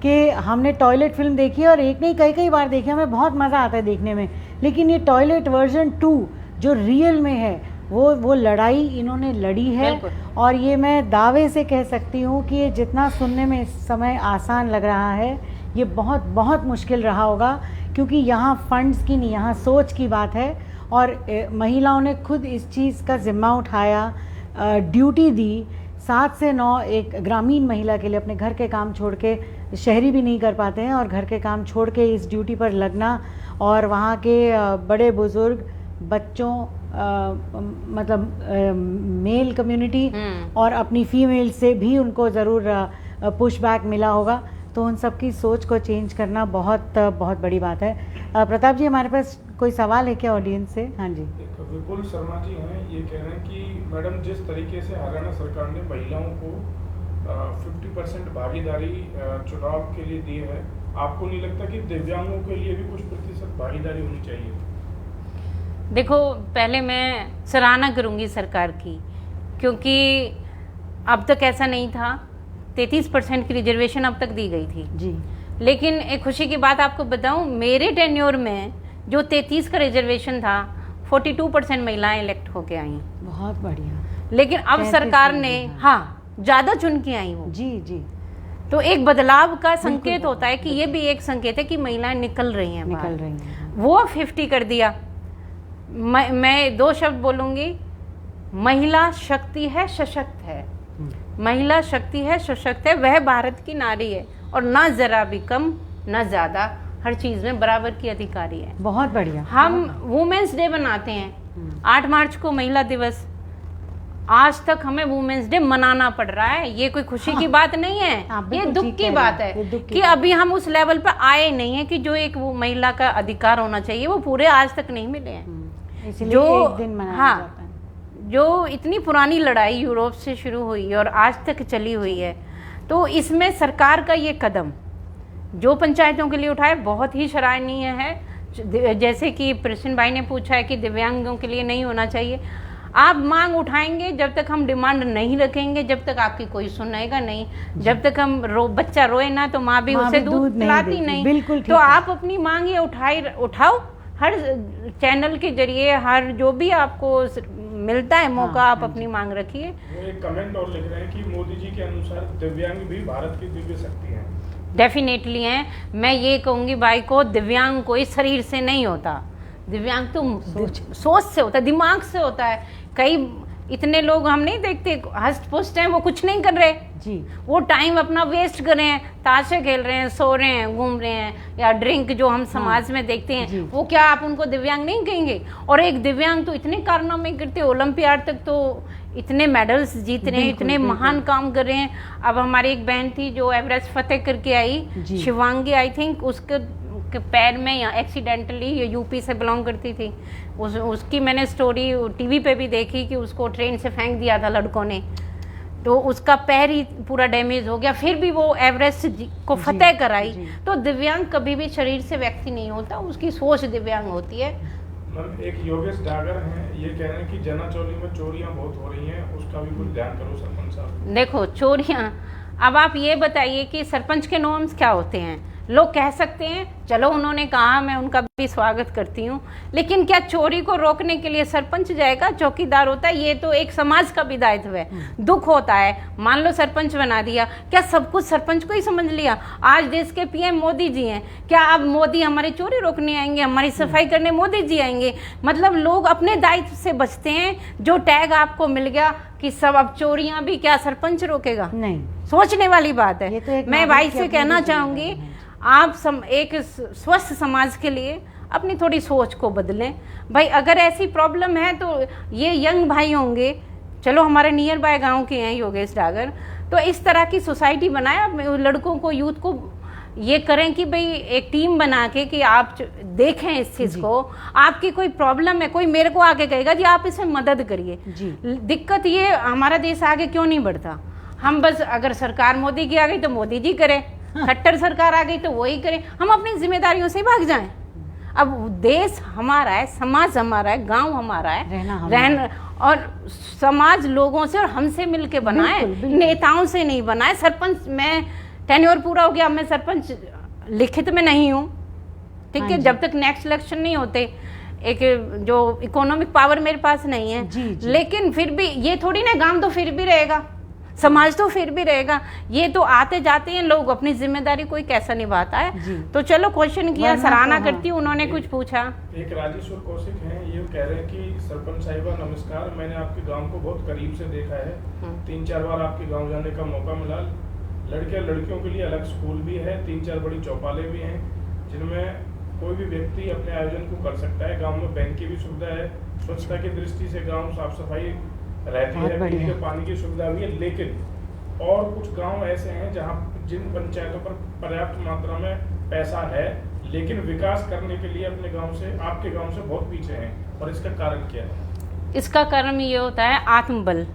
कि हमने टॉयलेट फिल्म देखी है, और एक नहीं कई बार देखी है, हमें बहुत मज़ा आता है देखने में। लेकिन ये टॉयलेट वर्जन 2 जो रियल में है, वो लड़ाई इन्होंने लड़ी है। और ये मैं दावे से कह सकती हूँ कि ये जितना सुनने में इस समय आसान लग रहा है, ये बहुत बहुत मुश्किल रहा होगा, क्योंकि यहाँ फंड्स की नहीं, यहाँ सोच की बात है। और महिलाओं ने खुद इस चीज़ का ज़िम्मा उठाया, ड्यूटी दी। 7 से 9 एक ग्रामीण महिला के लिए अपने घर के काम छोड़ के शहरी भी नहीं कर पाते हैं, और घर के काम छोड़ के इस ड्यूटी पर लगना, और वहाँ के बड़े बुजुर्ग, बच्चों, मतलब मेल कम्युनिटी और अपनी फीमेल से भी उनको ज़रूर पुश बैक मिला होगा, तो उन सब की सोच को चेंज करना बहुत बहुत बड़ी बात है। प्रताप जी, हमारे पास कोई सवाल है क्या ऑडियंस से? हाँ जी, विपुल शर्मा जी हैं, ये कह रहे हैं कि मैडम जिस तरीके से हरियाणा सरकार ने महिलाओं को 50% भागीदारी चुनाव के लिए दी है, आपको नहीं लगता कि दिव्यांगों के लिए भी कुछ प्रतिशत भागीदारी होनी चाहिए? देखो, पहले मैं सराहना करूंगी सरकार की, क्योंकि अब तक ऐसा नहीं था। 33% की रिजर्वेशन अब तक दी गई थी जी। लेकिन एक खुशी की बात आपको बताऊं, मेरे टेन्योर में जो 33 का रिजर्वेशन था, 42% महिलाएं इलेक्ट होके आई। बहुत बढ़िया। लेकिन अब सरकार ने ज्यादा चुन के आई वो। जी जी। तो एक बदलाव का संकेत होता है कि ये भी एक संकेत है कि महिलाएं निकल रही हैं बाहर। वो 50 कर दिया। मैं 2 शब्द बोलूंगी, महिला शक्ति है, सशक्त है। महिला शक्ति है, सशक्त है, वह भारत की नारी है, और ना जरा भी कम ना ज्यादा, हर चीज में बराबर की अधिकारी है। बहुत बढ़िया। हम वुमेन्स डे बनाते हैं 8 मार्च को, महिला दिवस। आज तक हमें वुमेन्स डे मनाना पड़ रहा है। ये कोई खुशी की बात नहीं है, ये दुख की बात है कि अभी हम उस लेवल पर आए नहीं है कि जो एक वो महिला का अधिकार होना चाहिए वो पूरे आज तक नहीं मिले हैं। जो एक दिन मनाया जाता है। जो इतनी पुरानी लड़ाई यूरोप से शुरू हुई और आज तक चली हुई है, तो इसमें सरकार का ये कदम जो पंचायतों के लिए उठाए बहुत ही सराहनीय है। जैसे कि प्रश्न भाई ने पूछा है कि दिव्यांगों के लिए नहीं होना चाहिए, आप मांग उठाएंगे, जब तक हम डिमांड नहीं रखेंगे, जब तक आपकी कोई सुनेगा नहीं। जब तक हम बच्चा रोए ना तो माँ भी उसे दूध पिलाती नहीं। बिल्कुल। तो आप अपनी मांग ये उठाओ, हर चैनल के जरिए, हर जो भी आपको मिलता है मौका, आप अपनी मांग रखिए। वो एक कमेंट और लिख रहे हैं कि मोदी जी के अनुसार दिव्यांग भी भारत की दिव्य शक्ति हैं। डेफिनेटली हैं। मैं ये कहूँगी भाई को, दिव्यांग कोई शरीर से नहीं होता, दिव्यांग तो सोच से होता है, दिमाग से होता है। कई इतने लोग हम नहीं देखते हष्ट पुष्ट हैं, वो कुछ नहीं कर रहे जी, वो टाइम अपना वेस्ट कर रहे हैं, ताशे खेल रहे हैं, सो रहे हैं, घूम रहे हैं, या ड्रिंक जो हम समाज में देखते हैं, वो क्या आप उनको दिव्यांग नहीं कहेंगे? और एक दिव्यांग तो इतने कारनामे करते, ओलंपियाड तक तो इतने मेडल्स जीत रहे हैं, इतने महान काम कर रहे हैं। अब हमारी एक बहन थी जो एवरेस्ट फतेह करके आई, शिवांगी आई थिंक, उसके पैर में या एक्सीडेंटली, ये यूपी से बिलोंग करती थी, उसकी मैंने स्टोरी टीवी पे भी देखी कि उसको ट्रेन से फेंक दिया था लड़कों ने, तो उसका पैर ही पूरा डैमेज हो गया, फिर भी वो एवरेस्ट को फतेह कराई। तो दिव्यांग कभी भी शरीर से व्यक्ति नहीं होता, उसकी सोच दिव्यांग होती है। एक योगेश डागर हैं, ये कह रहे हैं कि जनाचौली में चोरियां बहुत हो रही हैं, उसका भी कुछ ध्यान करो सरपंच साहब। देखो चोरियां, अब आप ये बताइए कि सरपंच के नॉर्म्स क्या होते हैं? लोग कह सकते हैं, चलो उन्होंने कहा, मैं उनका भी स्वागत करती हूँ, लेकिन क्या चोरी को रोकने के लिए सरपंच जाएगा? चौकीदार होता है, ये तो एक समाज का भी दायित्व है। दुख होता है, मान लो सरपंच बना दिया, क्या सब कुछ सरपंच को ही समझ लिया? आज देश के पीएम मोदी जी हैं, क्या अब मोदी हमारी चोरी रोकने आएंगे, हमारी सफाई करने मोदी जी आएंगे? मतलब लोग अपने दायित्व से बचते हैं। जो टैग आपको मिल गया कि सब अब चोरियां भी, क्या सरपंच रोकेगा? नहीं, सोचने वाली बात है। तो मैं भाई से कहना चाहूंगी, आप एक स्वस्थ समाज के लिए अपनी थोड़ी सोच को बदलें। भाई अगर ऐसी प्रॉब्लम है तो ये यंग भाई होंगे, चलो हमारे नियर बाय गांव के हैं योगेश डागर, तो इस तरह की सोसाइटी बनाए, लड़कों को, यूथ को ये करें कि भाई एक टीम बना के कि आप देखें इस चीज को, आपकी कोई प्रॉब्लम है, कोई मेरे को आके कहेगा जी आप इसमें मदद करिए। दिक्कत ये, हमारा देश आगे क्यों नहीं बढ़ता? हम बस, अगर सरकार मोदी की आ गई तो मोदी जी करें, खट्टर सरकार आ गई तो वही करें, हम अपनी जिम्मेदारियों से भाग जाएं। अब देश हमारा है, समाज हमारा है, गांव हमारा है, रहना और समाज लोगों से और हमसे मिलके बनाए, नेताओं से नहीं बनाए। सरपंच, मैं टेन्योर पूरा हो गया, मैं सरपंच लिखित में नहीं हूँ, ठीक है, जब तक नेक्स्ट इलेक्शन नहीं होते, एक जो इकोनॉमिक पावर मेरे पास नहीं है, लेकिन फिर भी ये थोड़ी ना, गांव तो फिर भी रहेगा, समाज तो फिर भी रहेगा। ये तो आते जाते हैं लोग, अपनी जिम्मेदारी कोई कैसा निभाता है। तो चलो क्वेश्चन किया, सराहना करती हूँ, उन्होंने कुछ पूछा। एक राजेश्वर कौशिक हैं, ये कह रहे हैं कि सरपंच साहिबा नमस्कार, मैंने आपके गांव को बहुत करीब से देखा है, 3-4 बार आपके गांव जाने का मौका मिला, लड़कियां लड़कियों के लिए अलग स्कूल भी है, 3-4 बड़ी चौपालें भी हैं जिनमें कोई भी व्यक्ति अपने आयोजन को कर सकता है। गांव में बैंक की भी सुविधा है, स्वच्छता की दृष्टि से गांव साफ सफाई रहती है, पीने के पानी की सुविधा भी है। लेकिन और कुछ गांव ऐसे हैं जहां जिन पंचायतों पर पर्याप्त मात्रा में पैसा है लेकिन विकास करने के लिए अपने गांव से, आपके गांव से बहुत पीछे हैं। और इसका कारण क्या है? इसका कारण ये होता है आत्मबल,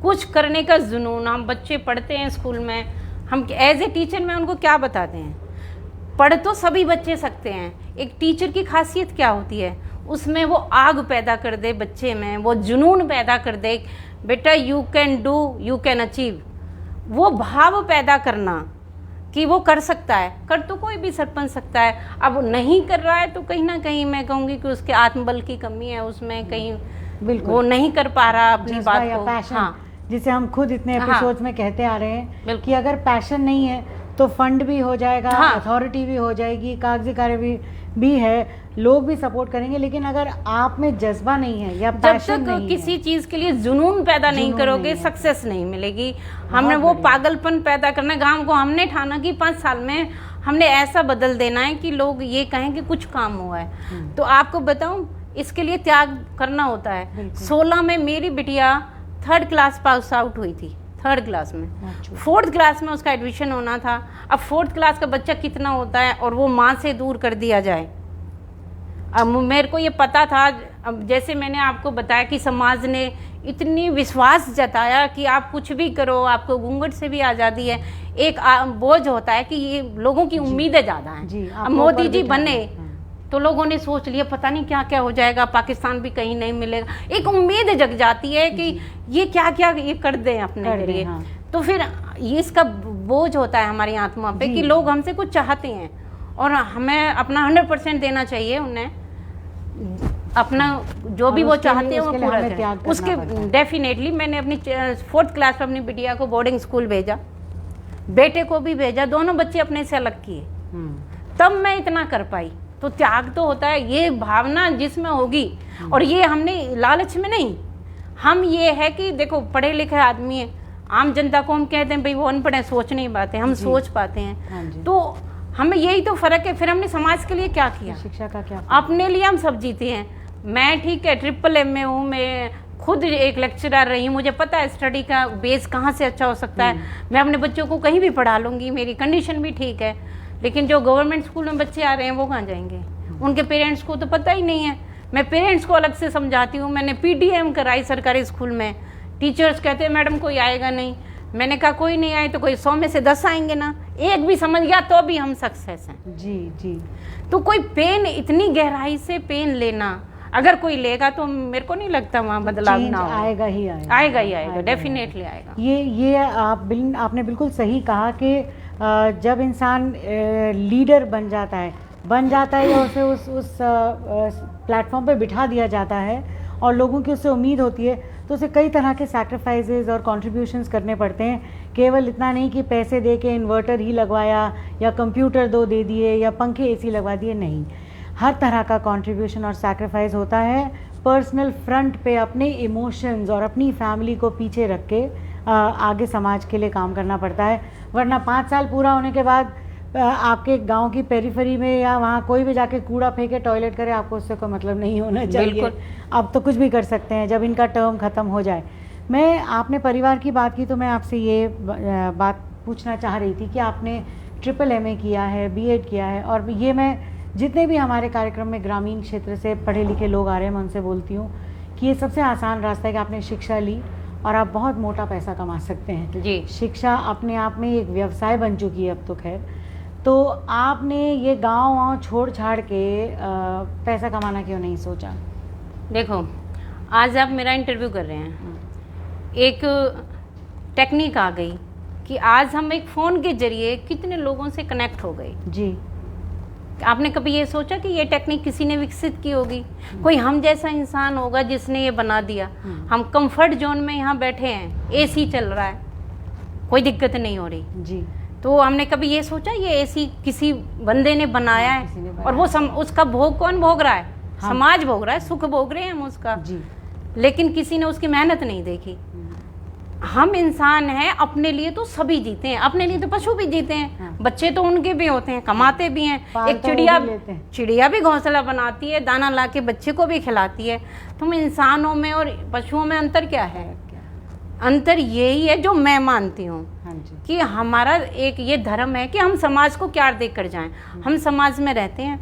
कुछ करने का जुनून। हम बच्चे पढ़ते हैं स्कूल में, हम एज ए टीचर में उनको क्या बताते हैं? पढ़ तो सभी बच्चे सकते हैं, एक टीचर की खासियत क्या होती है? उसमें वो आग पैदा कर दे बच्चे में, वो जुनून पैदा कर दे, बेटा you can do, you can achieve, वो भाव पैदा करना कि वो कर सकता है। कर तो कोई भी सरपंच सकता है, अब नहीं कर रहा है तो कहीं ना कहीं मैं कहूँगी कि उसके आत्मबल की कमी है, उसमें कहीं बिल्कुल वो नहीं कर पा रहा अपनी बात को। पैशन, हाँ, जिसे हम खुद इतने एपिसोड्स में कहते आ रहे हैं बिल्कुल। कि अगर पैशन नहीं है तो फंड भी हो जाएगा, हाँ। अथॉरिटी भी हो जाएगी, कागजी कार्य भी है, लोग भी सपोर्ट करेंगे, लेकिन अगर आप में जज्बा नहीं है या जब पैशन तक नहीं किसी है, चीज के लिए जुनून पैदा नहीं जुनून करोगे नहीं है, सक्सेस नहीं मिलेगी। हमने वो बढ़िया। पागलपन पैदा करना है गांव को, हमने ठाना कि 5 साल में हमने ऐसा बदल देना है कि लोग ये कहें कि कुछ काम हुआ है। तो आपको बताऊं, इसके लिए त्याग करना होता है। बिल्कुल। 16 में मेरी बिटिया 3rd क्लास पास आउट हुई थी, 3rd क्लास में। 4th क्लास में उसका एडमिशन होना था। अब 4th क्लास का बच्चा कितना होता है और वो माँ से दूर कर दिया जाए। अब मेरे को ये पता था, अब जैसे मैंने आपको बताया कि समाज ने इतनी विश्वास जताया कि आप कुछ भी करो, आपको घूंघट से भी आज़ादी है। एक बोझ होता है कि ये लोगों की उम्मीदें ज़्यादा हैं। अब मोदी जी बने तो लोगों ने सोच लिया पता नहीं क्या क्या हो जाएगा, पाकिस्तान भी कहीं नहीं मिलेगा। एक उम्मीद जग जाती है कि ये क्या क्या ये कर दें अपने लिए। हाँ। तो फिर ये इसका बोझ होता है हमारी आत्मा पे कि लोग हमसे कुछ चाहते हैं और हमें अपना 100% देना चाहिए उन्हें, अपना जो भी वो चाहते हैं वो पूरा करें। उसके डेफिनेटली मैंने अपनी 4th क्लास में अपनी बिटिया को बोर्डिंग स्कूल भेजा, बेटे को भी भेजा, दोनों बच्चे अपने से अलग किए, तब मैं इतना कर पाई। तो त्याग तो होता है, ये भावना जिसमें होगी। और ये हमने लालच में नहीं, हम ये है कि देखो पढ़े लिखे आदमी है, आम जनता को हम कहते हैं भाई वो अनपढ़ है, सोच नहीं पाते, हम सोच पाते हैं। तो हमें यही तो फर्क है। फिर हमने समाज के लिए क्या किया, शिक्षा का क्या, अपने लिए हम सब जीते हैं। मैं ठीक है ट्रिपल में हूँ, मैं खुद एक लेक्चरर रही हूँ, मुझे पता है स्टडी का बेस कहाँ से अच्छा हो सकता है। मैं अपने बच्चों को कहीं भी पढ़ा लूँगी, मेरी कंडीशन भी ठीक है। लेकिन जो गवर्नमेंट स्कूल में बच्चे आ रहे हैं वो कहाँ जाएंगे? उनके पेरेंट्स को तो पता ही नहीं है। मैं पेरेंट्स को अलग से समझाती हूँ। मैंने PTM कराई सरकारी स्कूल में, टीचर्स कहते हैं मैडम कोई आएगा नहीं। मैंने कहा कोई नहीं आए तो कोई 100 में से 10 आएंगे ना, एक भी समझ गया तो भी हम सक्सेस हैं। जी। तो कोई पेन, इतनी गहराई से पेन लेना अगर कोई लेगा तो मेरे को नहीं लगता वहाँ बदलाव ना हो। आएगा ही आएगा, डेफिनेटली आएगा। ये आपने बिल्कुल सही कहा कि जब इंसान लीडर बन जाता है या उसे उस प्लेटफॉर्म पे बिठा दिया जाता है और लोगों की उससे उम्मीद होती है, तो उसे कई तरह के सैक्रिफाइसेस और कॉन्ट्रीब्यूशंस करने पड़ते हैं। केवल इतना नहीं कि पैसे दे के इन्वर्टर ही लगवाया या कंप्यूटर दे दिए या पंखे AC लगवा दिए, नहीं, हर तरह का कंट्रीब्यूशन और सैक्रिफाइस होता है। पर्सनल फ्रंट पे अपने इमोशंस और अपनी फैमिली को पीछे रख के आगे समाज के लिए काम करना पड़ता है। वरना 5 साल पूरा होने के बाद आपके गांव की पेरीफेरी में या वहाँ कोई भी जाके कूड़ा फेंके, टॉयलेट करे, आपको उससे कोई मतलब नहीं होना चाहिए। आप तो कुछ भी कर सकते हैं जब इनका टर्म ख़त्म हो जाए। मैं, आपने परिवार की बात की तो मैं आपसे ये बात पूछना चाह रही थी कि आपने MA किया है, B.Ed किया है, और ये मैं जितने भी हमारे कार्यक्रम में ग्रामीण क्षेत्र से पढ़े लिखे लोग आ रहे हैं मैं उनसे बोलती हूँ कि ये सबसे आसान रास्ता है कि आपने शिक्षा ली और आप बहुत मोटा पैसा कमा सकते हैं जी। शिक्षा अपने आप में एक व्यवसाय बन चुकी है अब तो। खैर, तो आपने ये गाँव छोड़ छाड़ के पैसा कमाना क्यों नहीं सोचा? देखो, आज आप मेरा इंटरव्यू कर रहे हैं, एक टेक्निक आ गई कि आज हम एक फ़ोन के जरिए कितने लोगों से कनेक्ट हो गए। जी। आपने कभी ये सोचा कि ये टेक्निक किसी ने विकसित की होगी? कोई हम जैसा इंसान होगा जिसने ये बना दिया। हम कंफर्ट जोन में यहाँ बैठे हैं, AC चल रहा है, कोई दिक्कत नहीं हो रही जी। तो हमने कभी ये सोचा ये AC किसी बंदे ने बनाया है और वो उसका भोग कौन भोग रहा है? समाज भोग रहा है, सुख भोग रहे हैं हम उसका। जी। लेकिन किसी ने उसकी मेहनत नहीं देखी। हम इंसान हैं, अपने लिए तो सभी जीते हैं, अपने लिए तो पशु भी जीते हैं। हाँ। बच्चे तो उनके भी होते हैं, कमाते भी हैं। पाल एक तो वो भी लेते हैं। चिड़िया भी घोंसला बनाती है, दाना ला के बच्चे को भी खिलाती है। तुम इंसानों में और पशुओं में अंतर क्या है? अंतर यही है जो मैं मानती हूँ, हाँ जी। कि हमारा एक ये धर्म है कि हम समाज को क्या देख कर जाएं। हम समाज में रहते हैं,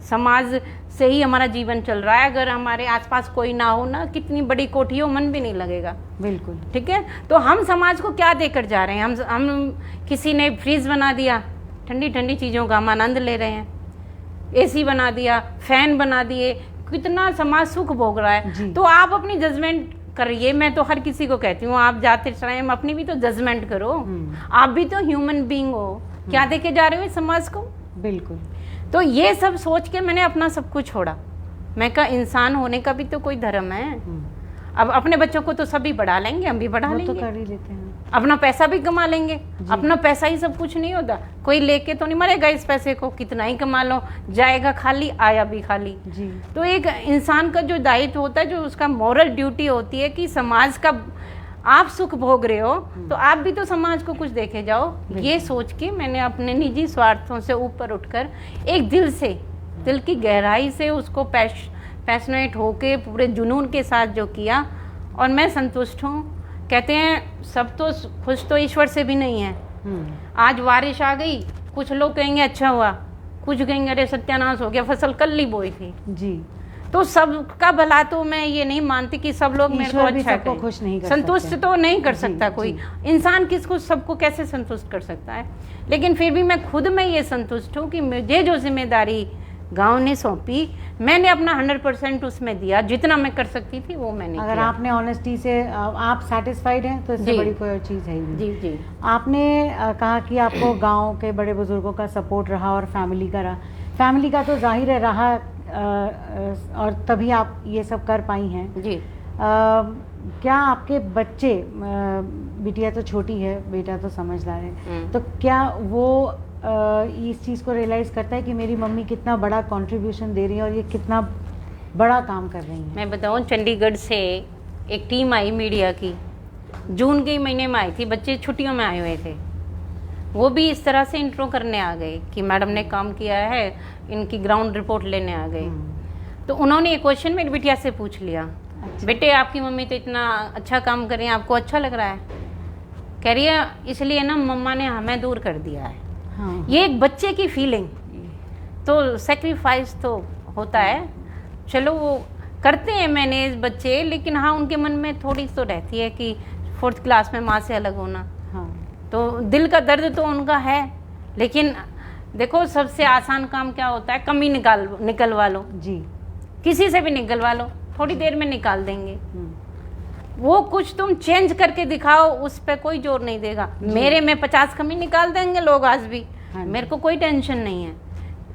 समाज से ही हमारा जीवन चल रहा है। अगर हमारे आसपास कोई ना हो ना, कितनी बड़ी कोठी हो, मन भी नहीं लगेगा। बिल्कुल। ठीक है, तो हम समाज को क्या देकर जा रहे हैं? हम किसी ने फ्रीज बना दिया, ठंडी ठंडी चीज़ों का हम आनंद ले रहे हैं। एसी बना दिया, फैन बना दिए, कितना समाज सुख भोग रहा है। तो आप अपनी जजमेंट करिए। मैं तो हर किसी को कहती हूँ, आप जाते टाइम अपनी भी तो जजमेंट करो। आप भी तो ह्यूमन बीइंग हो, क्या देके जा रहे हो इस समाज को? बिल्कुल। तो ये सब सोच के मैंने अपना सब कुछ छोड़ा। मैं कहा इंसान होने का भी तो कोई धर्म है। अब अपने बच्चों को तो सभी बढ़ा लेंगे, हम भी बढ़ा वो लेंगे, तो कर ही लेते हैं। अपना पैसा भी कमा लेंगे। अपना पैसा ही सब कुछ नहीं होता, कोई लेके तो नहीं मरेगा इस पैसे को, कितना ही कमा लो, जाएगा खाली, आया भी खाली जी। तो एक इंसान का जो दायित्व होता है, जो उसका मॉरल ड्यूटी होती है कि समाज का आप सुख भोग रहे हो तो आप भी तो समाज को कुछ देखे जाओ। ये सोच के मैंने अपने निजी स्वार्थों से ऊपर उठकर एक दिल की गहराई से उसको पैशनेट होके पूरे जुनून के साथ जो किया, और मैं संतुष्ट हूँ। कहते हैं सब तो खुश तो ईश्वर से भी नहीं है। आज बारिश आ गई, कुछ लोग कहेंगे अच्छा हुआ, कुछ कहेंगे अरे सत्यानाश हो गया, फसल कल ही बोई थी जी। तो सबका भला तो मैं ये नहीं मानती कि सब लोग मेरे को अच्छा करें, खुश नहीं कर संतुष्ट सकते। तो नहीं कर सकता जी, कोई जी। इंसान किसको सबको कैसे संतुष्ट कर सकता है। लेकिन फिर भी मैं खुद में ये संतुष्ट हूँ कि मुझे जो जिम्मेदारी गांव ने सौंपी, मैंने अपना 100% उसमें दिया, जितना मैं कर सकती थी वो मैंने अगर किया। आपने ऑनेस्टी से आप सेटिस्फाइड हैं तो इससे जी। बड़ी कोई चीज़ है ही नहीं। जी जी। आपने कहा कि आपको गांव के बड़े बुजुर्गों का सपोर्ट रहा और फैमिली का रहा। फैमिली का तो जाहिर है रहा, और तभी आप ये सब कर पाई हैं जी। क्या आपके बच्चे, बिटिया तो छोटी है, बेटा तो समझदार है, तो क्या वो इस चीज़ को रियलाइज़ करता है कि मेरी मम्मी कितना बड़ा कंट्रीब्यूशन दे रही है और ये कितना बड़ा काम कर रही हैं? मैं बताऊं, चंडीगढ़ से एक टीम आई मीडिया की, जून के महीने में आई थी, बच्चे छुट्टियों में आए हुए थे। वो भी इस तरह से इंट्रो करने आ गए कि मैडम ने काम किया है, इनकी ग्राउंड रिपोर्ट लेने आ गए। तो उन्होंने एक क्वेश्चन मेरी बिटिया से पूछ लिया, अच्छा। बेटे आपकी मम्मी तो इतना अच्छा काम कर रही है, आपको अच्छा लग रहा है? कह रही है इसलिए ना मम्मा ने हमें दूर कर दिया है। हाँ। ये एक बच्चे की फीलिंग, तो सेक्रीफाइस तो होता है, चलो वो करते हैं मैनेज बच्चे, लेकिन हाँ उनके मन में थोड़ी तो रहती है कि 4th क्लास में माँ से अलग होना। हाँ। तो दिल का दर्द तो उनका है, लेकिन देखो सबसे आसान काम क्या होता है, कमी निकलवा लो जी। किसी से भी निकलवा लो, थोड़ी देर में निकाल देंगे। वो कुछ तुम चेंज करके दिखाओ, उस पर कोई जोर नहीं देगा। मेरे में 50 कमी निकाल देंगे लोग आज भी, मेरे को कोई टेंशन नहीं है।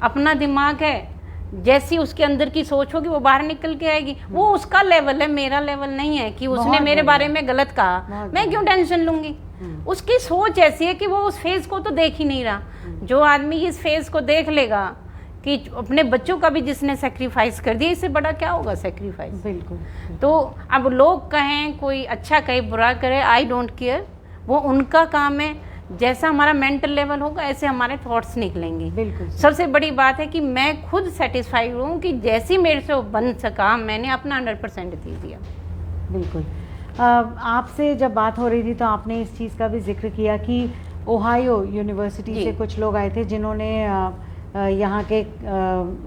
अपना दिमाग है, जैसी उसके अंदर की सोच होगी वो बाहर निकल के आएगी। वो उसका लेवल है, मेरा लेवल नहीं है कि उसने मेरे बारे में गलत कहा, मैं क्यों टेंशन लूंगी। उसकी सोच ऐसी है कि वो उस फेज को तो देख ही नहीं रहा। जो आदमी इस फेज को देख लेगा कि अपने बच्चों का भी जिसने सेक्रीफाइस कर दिया, इससे बड़ा क्या होगा सेक्रीफाइस। बिल्कुल। तो अब लोग कहें, कोई अच्छा कहे बुरा करे, आई डोंट केयर, वो उनका काम है। जैसा हमारा मेंटल लेवल होगा ऐसे हमारे थॉट्स निकलेंगे। बिल्कुल। सबसे बड़ी बात है कि मैं खुद सेटिस्फाइड हूँ कि जैसी मेरे से बन सका मैंने अपना 100% दे दिया। बिल्कुल। आपसे जब बात हो रही थी तो आपने इस चीज़ का भी जिक्र किया कि ओहायो यूनिवर्सिटी से कुछ लोग आए थे जिन्होंने यहाँ के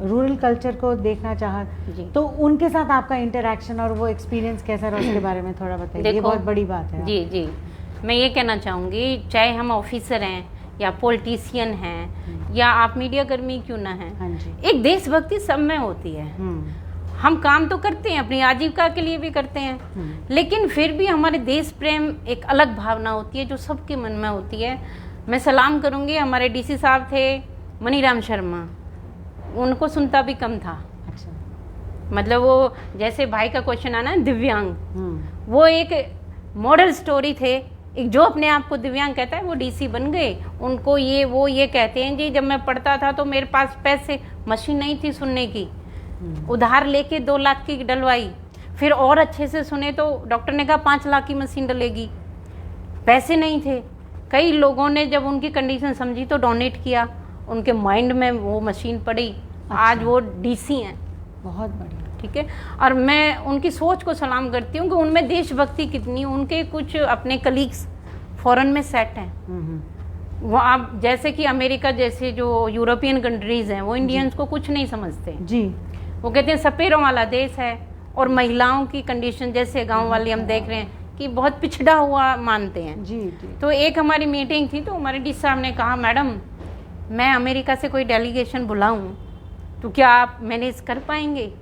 रूरल कल्चर को देखना चाहा, तो उनके साथ आपका इंटरेक्शन और वो एक्सपीरियंस कैसा रहा उसके बारे में थोड़ा बताइए। ये बहुत बड़ी बात है। जी जी, मैं ये कहना चाहूँगी, चाहे हम ऑफिसर हैं या पॉलिटिशियन हैं या आप मीडिया कर्मी क्यों ना हैं, हाँ जी। एक देशभक्ति सब में होती है। हम काम तो करते हैं, अपनी आजीविका के लिए भी करते हैं, लेकिन फिर भी हमारे देश प्रेम एक अलग भावना होती है जो सबके मन में होती है। मैं सलाम करूँगी, हमारे डीसी साहब थे मनीराम शर्मा, उनको सुनता भी कम था। अच्छा। मतलब वो जैसे भाई का क्वेश्चन आना है दिव्यांग, वो एक मॉडल स्टोरी थे। एक जो अपने आप को दिव्यांग कहता है वो डीसी बन गए। उनको ये कहते हैं जी जब मैं पढ़ता था तो मेरे पास पैसे, मशीन नहीं थी सुनने की, उधार लेके 2 लाख की डलवाई, फिर और अच्छे से सुने तो डॉक्टर ने कहा 5 लाख की मशीन डलेगी। पैसे नहीं थे, कई लोगों ने जब उनकी कंडीशन समझी तो डोनेट किया, उनके माइंड में वो मशीन पड़ी। अच्छा। आज वो डीसी हैं। बहुत बढ़िया। ठीक है, और मैं उनकी सोच को सलाम करती हूँ कि उनमें देशभक्ति कितनी। उनके कुछ अपने कलीग्स फॉरेन में सेट हैं। वो आप जैसे कि अमेरिका जैसे जो यूरोपियन कंट्रीज हैं वो इंडियंस को कुछ नहीं समझते जी। वो कहते हैं सपेरों वाला देश है, और महिलाओं की कंडीशन जैसे गांव वाले हम देख रहे हैं कि बहुत पिछड़ा हुआ मानते हैं। जी जी। तो एक हमारी मीटिंग थी तो हमारे डी साहब ने कहा, मैडम मैं अमेरिका से कोई डेलीगेशन बुलाऊं तो क्या आप मैनेज कर पाएंगे?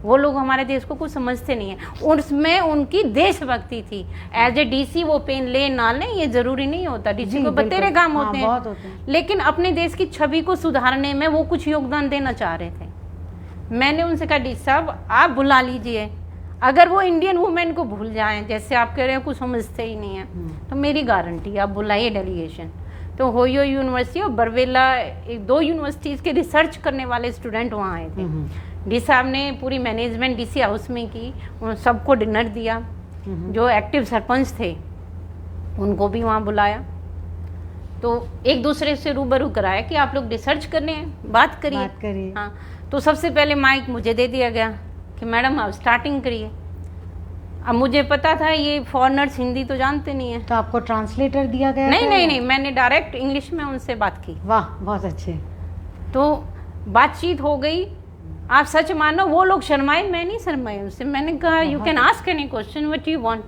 वो लोग हमारे देश को कुछ समझते नहीं है। उसमें उनकी देशभक्ति थी। एज ए डीसी वो पेन ले ना ले ये जरूरी नहीं होता, डीसी जी, को बतेरे काम हाँ, होते बहुत होते हैं, हैं। लेकिन अपने देश की छवि को सुधारने में वो कुछ योगदान देना चाह रहे थे। मैंने उनसे कहा, डी साहब आप बुला लीजिए, अगर वो इंडियन वुमेन को भूल जाएं जैसे आप कह रहे हैं कुछ समझते ही नहीं है, तो मेरी गारंटी आप बुलाइए डेलीगेशन। तो होयो यूनिवर्सिटी और बरवेला, एक 2 यूनिवर्सिटीज़ के रिसर्च करने वाले स्टूडेंट वहाँ आए थे। डी साहब ने पूरी मैनेजमेंट डीसी हाउस में की, उन सबको डिनर दिया। जो एक्टिव सरपंच थे उनको भी वहाँ बुलाया, तो एक दूसरे से रूबरू कराया कि आप लोग रिसर्च करने हैं, बात करिए। हाँ, तो सबसे पहले माइक मुझे दे दिया गया कि मैडम आप स्टार्टिंग करिए। अब मुझे पता था ये फॉरेनर्स हिंदी तो जानते नहीं है, तो आपको ट्रांसलेटर दिया गया? नहीं, मैंने डायरेक्ट इंग्लिश में उनसे बात की। वाह, बहुत अच्छे। तो बातचीत हो गई। आप सच मानो वो लोग शर्माए, मैं नहीं शर्माई उनसे। मैंने कहा you can ask any question what you want.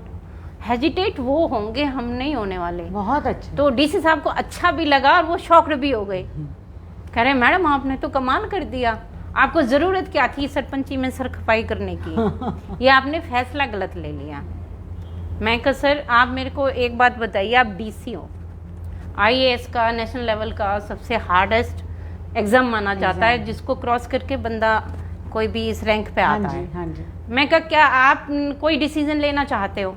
Hesitate वो होंगे, हम नहीं होने वाले। बहुत अच्छा। तो डीसी साहब को अच्छा भी लगा और वो शॉक्ड भी हो गए। कह रहे मैडम आपने तो कमाल कर दिया, आपको ज़रूरत क्या थी सरपंची में सर खपाई करने की, ये आपने फैसला गलत ले लिया। मैं कहा सर आप मेरे को एक बात बताइए, आप डीसी हो, आईएएस का नेशनल लेवल का सबसे हार्डेस्ट एग्ज़ाम माना जाता है, जिसको क्रॉस करके बंदा कोई भी इस रैंक पे आता है। हाँ जी। मैं कहा क्या आप कोई डिसीजन लेना चाहते हो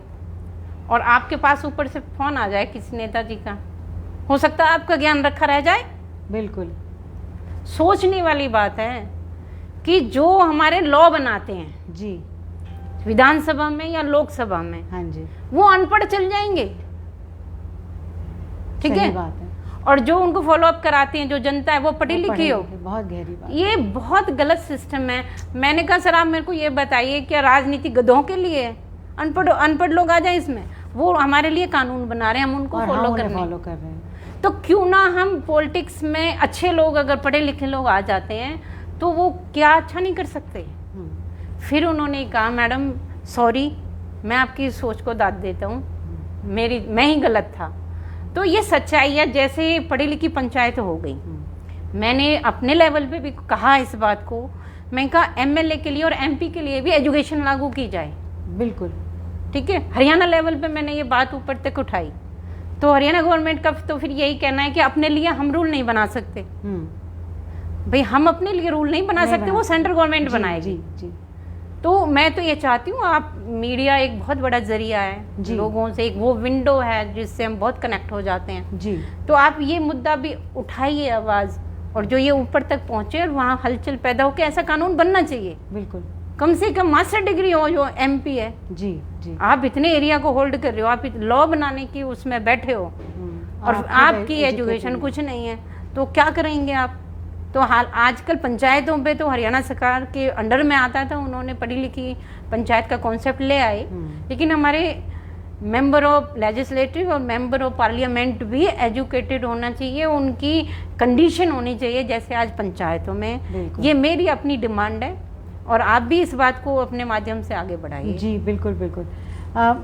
और आपके पास ऊपर से फ़ोन आ जाए किसी नेताजी का, हो सकता है आपका ज्ञान रखा रह जाए। बिल्कुल सोचने वाली बात है कि जो हमारे लॉ बनाते हैं जी, विधानसभा में या लोकसभा में, हाँ जी, वो अनपढ़ चल जाएंगे। ठीक सही है, बात है। और जो उनको फॉलो अप कराते हैं जो जनता है वो पढ़ी लिखी हो। बहुत गहरी बात। ये बहुत गलत सिस्टम है। मैंने कहा सर आप मेरे को ये बताइए क्या राजनीति गधों के लिए है? अनपढ़ लोग आ जाए इसमें? वो हमारे लिए कानून बना रहे हैं, हम उनको फॉलो कर रहे हैं। तो क्यों ना हम पॉलिटिक्स में अच्छे लोग, अगर पढ़े लिखे लोग आ जाते हैं तो वो क्या अच्छा नहीं कर सकते? फिर उन्होंने कहा मैडम सॉरी, मैं आपकी सोच को दाद देता हूँ, मैं ही गलत था। तो ये सच्चाई है। जैसे पढ़ी लिखी पंचायत हो गई, मैंने अपने लेवल पे भी कहा इस बात को, मैं कहा एमएलए के लिए और एमपी के लिए भी एजुकेशन लागू की जाए। बिल्कुल ठीक है, हरियाणा लेवल पे मैंने ये बात ऊपर तक उठाई, तो हरियाणा गवर्नमेंट का तो फिर यही कहना है कि अपने लिए हम रूल नहीं बना सकते। भाई हम अपने लिए रूल नहीं बना सकते, वो सेंट्रल गवर्नमेंट बनाएगी। जी। तो मैं तो ये चाहती हूँ, आप मीडिया एक बहुत बड़ा जरिया है लोगों से, एक वो विंडो है जिससे हम बहुत कनेक्ट हो जाते हैं जी। तो आप ये मुद्दा भी उठाइए आवाज़, और जो ये ऊपर तक पहुँचे और वहाँ हलचल पैदा हो के ऐसा कानून बनना चाहिए। बिल्कुल, कम से कम मास्टर डिग्री हो जो एमपी है। जी जी। आप इतने एरिया को होल्ड कर रहे हो, आप लॉ बनाने की उसमें बैठे हो और आपकी एजुकेशन कुछ नहीं है, तो क्या करेंगे आप? तो हाल आजकल पंचायतों पे तो हरियाणा सरकार के अंडर में आता था, उन्होंने पढ़ी लिखी पंचायत का कॉन्सेप्ट ले आए, लेकिन हमारे मेंबर ऑफ लेजिस्लेटिव और मेंबर ऑफ पार्लियामेंट भी एजुकेटेड होना चाहिए, उनकी कंडीशन होनी चाहिए जैसे आज पंचायतों में। ये मेरी अपनी डिमांड है और आप भी इस बात को अपने माध्यम से आगे बढ़ाइए। जी बिल्कुल बिल्कुल।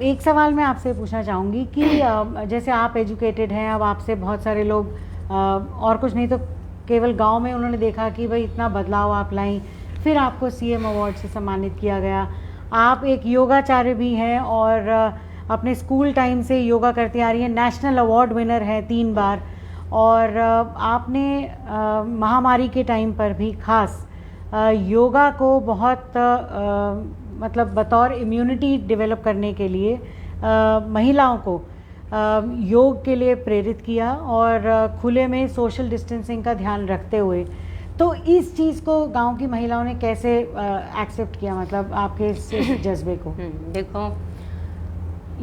एक सवाल मैं आपसे पूछना चाहूँगी कि जैसे आप एजुकेटेड हैं, अब आपसे बहुत सारे लोग और कुछ नहीं तो केवल गांव में उन्होंने देखा कि भाई इतना बदलाव आप लाई, फिर आपको सीएम अवार्ड से सम्मानित किया गया। आप एक योगाचार्य भी हैं और अपने स्कूल टाइम से योगा करती आ रही हैं, नेशनल अवार्ड विनर है 3 बार, और आपने महामारी के टाइम पर भी खास योगा को बहुत मतलब बतौर इम्यूनिटी डेवलप करने के लिए महिलाओं को योग के लिए प्रेरित किया और खुले में सोशल डिस्टेंसिंग का ध्यान रखते हुए। तो इस चीज़ को गांव की महिलाओं ने कैसे एक्सेप्ट किया, मतलब आपके इस जज्बे को? देखो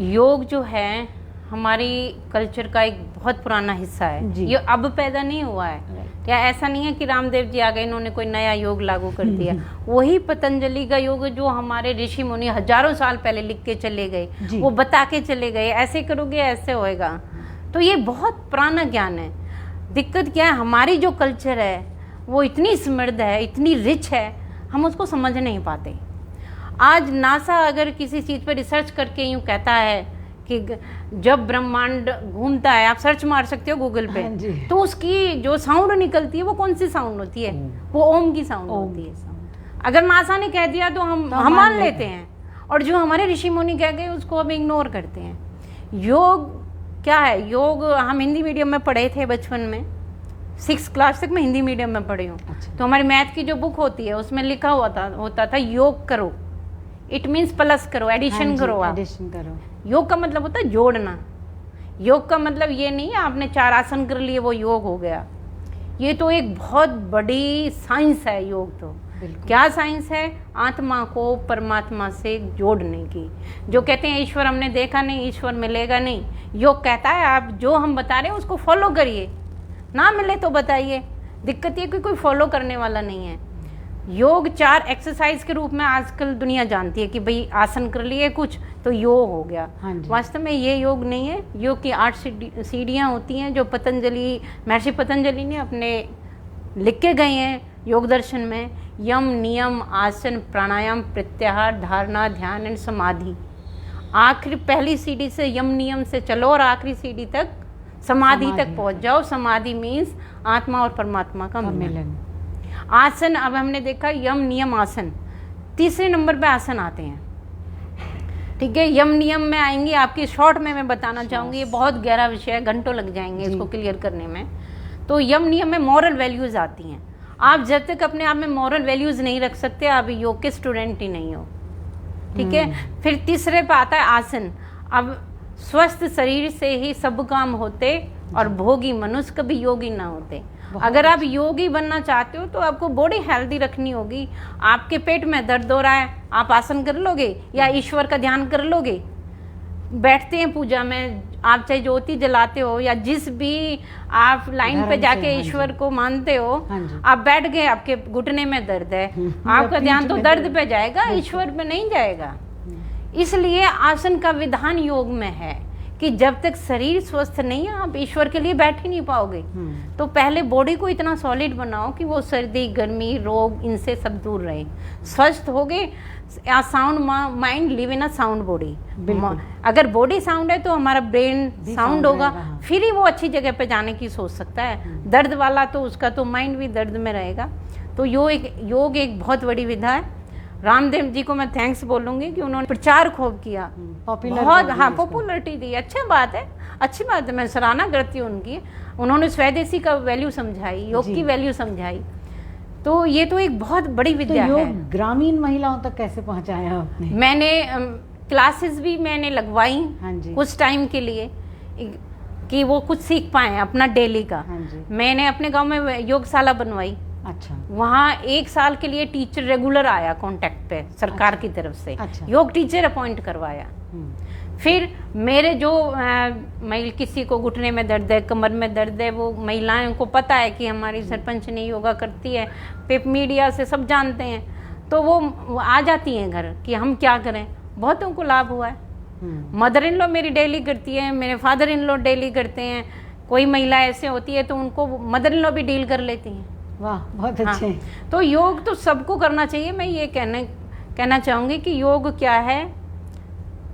योग जो है हमारी कल्चर का एक बहुत पुराना हिस्सा है। जी। ये अब पैदा नहीं हुआ है, या ऐसा नहीं है कि रामदेव जी आ गए इन्होंने कोई नया योग लागू कर दिया। वही पतंजलि का योग जो हमारे ऋषि मुनि हजारों साल पहले लिख के चले गए, जी। वो बता के चले गए, ऐसे करोगे ऐसे होएगा। तो ये बहुत पुराना ज्ञान है। दिक्कत क्या है, हमारी जो कल्चर है वो इतनी समृद्ध है, इतनी रिच है, हम उसको समझ नहीं पाते। आज नासा अगर किसी चीज़ पर रिसर्च करके यूँ कहता है कि जब ब्रह्मांड घूमता है, आप सर्च मार सकते हो गूगल पे, हाँ जी। तो उसकी जो साउंड निकलती है वो कौन सी साउंड होती है? वो ओम की साउंड होती है। अगर नासा ने कह दिया तो हम मान लेते हैं, और जो हमारे ऋषि मुनि कह गए उसको हम इग्नोर करते हैं। योग क्या है? योग हम हिंदी मीडियम में पढ़े थे बचपन में, 6th क्लास तक मैं हिंदी मीडियम में पढ़ी हूँ। अच्छा। तो हमारी मैथ की जो बुक होती है उसमें लिखा होता था योग करो, इट मीन्स प्लस करो, एडिशन करो। आप एडिशन करो। योग का मतलब होता है जोड़ना। योग का मतलब ये नहीं है आपने 4 आसन कर लिए वो योग हो गया। ये तो एक बहुत बड़ी साइंस है योग। तो क्या साइंस है? आत्मा को परमात्मा से जोड़ने की। जो कहते हैं ईश्वर हमने देखा नहीं, ईश्वर मिलेगा नहीं, योग कहता है आप जो हम बता रहे हैं उसको फॉलो करिए, ना मिले तो बताइए। दिक्कत ये कि कोई फॉलो करने वाला नहीं है। योग 4 एक्सरसाइज के रूप में आजकल दुनिया जानती है कि भाई आसन कर लिए कुछ तो योग हो गया। वास्तव में ये योग नहीं है। योग की 8 सीढ़ियाँ होती हैं जो महर्षि पतंजलि ने अपने लिख के गए हैं योग दर्शन में। यम, नियम, आसन, प्राणायाम, प्रत्याहार, धारणा, ध्यान एंड समाधि। आखिरी पहली सीढ़ी से यम नियम से चलो और आखिरी सीढ़ी तक समाधि तक पहुंच जाओ। समाधि मीन्स आत्मा और परमात्मा का मिलन। आसन, अब हमने देखा यम नियम आसन, तीसरे नंबर पे आसन आते हैं। ठीक है, यम नियम में आएंगे, आपकी शॉर्ट में मैं बताना चाहूंगी, ये बहुत गहरा विषय है, घंटों लग जाएंगे इसको क्लियर करने में। तो यम नियम में मॉरल वैल्यूज आती हैं। आप जब तक अपने आप में मॉरल वैल्यूज नहीं रख सकते आप योग के स्टूडेंट ही नहीं हो। ठीक है, फिर तीसरे पे आता है आसन। अब स्वस्थ शरीर से ही सब काम होते और भोगी मनुष्य कभी योगी ना होते। अगर आप योगी बनना चाहते हो तो आपको बॉडी हेल्दी रखनी होगी। आपके पेट में दर्द हो रहा है, आप आसन कर लोगे या ईश्वर का ध्यान कर लोगे? बैठते हैं पूजा में, आप चाहे ज्योति जलाते हो या जिस भी आप लाइन पे जाके ईश्वर को मानते हो, आप बैठ गए, आपके घुटने में दर्द है, आपका ध्यान तो दर्द पे जाएगा, ईश्वर पे नहीं जाएगा। इसलिए आसन का विधान योग में है कि जब तक शरीर स्वस्थ नहीं है आप ईश्वर के लिए बैठ ही नहीं पाओगे। तो पहले बॉडी को इतना सॉलिड बनाओ कि वो सर्दी, गर्मी, रोग इनसे सब दूर रहे। स्वस्थ हो गए, sound mind live in a sound body. अगर बॉडी साउंड है तो हमारा ब्रेन साउंड होगा, फिर ही वो अच्छी जगह पे जाने की सोच सकता है। दर्द वाला तो उसका तो माइंड भी दर्द में रहेगा। तो योग एक बहुत बड़ी विधा है। रामदेव जी को मैं थैंक्स बोलूंगी कि उन्होंने प्रचार खूब किया, बहुत पॉपुलरिटी दी। अच्छी बात है, मैं सराहना करती हूँ उनकी। उन्होंने स्वदेशी का वैल्यू समझाई, योग की वैल्यू समझाई। तो ये तो एक बहुत बड़ी विद्या है। ग्रामीण महिलाओं तक कैसे पहुंचाया आपने? मैंने क्लासेस भी मैंने लगवाई कुछ टाइम के लिए कि वो कुछ सीख पाए अपना डेली का। मैंने अपने गांव में योगशाला बनवाई। अच्छा। वहाँ 1 साल के लिए टीचर रेगुलर आया कांटेक्ट पे सरकार की तरफ से। योग टीचर अपॉइंट करवाया। फिर मेरे जो किसी को घुटने में दर्द है, कमर में दर्द है, वो महिलाओं को पता है कि हमारी सरपंच ने योगा करती है, पेप मीडिया से सब जानते हैं, तो वो आ जाती हैं घर कि हम क्या करें। बहुतों को लाभ हुआ है। मदर इन लॉ मेरी डेली करती है, मेरे फादर इन लॉ डेली करते हैं। कोई महिला ऐसे होती है तो उनको मदर इन लॉ भी डील कर लेती हैं। वाह, बहुत अच्छे। तो योग तो सबको करना चाहिए। मैं ये कहना चाहूँगी कि योग क्या है।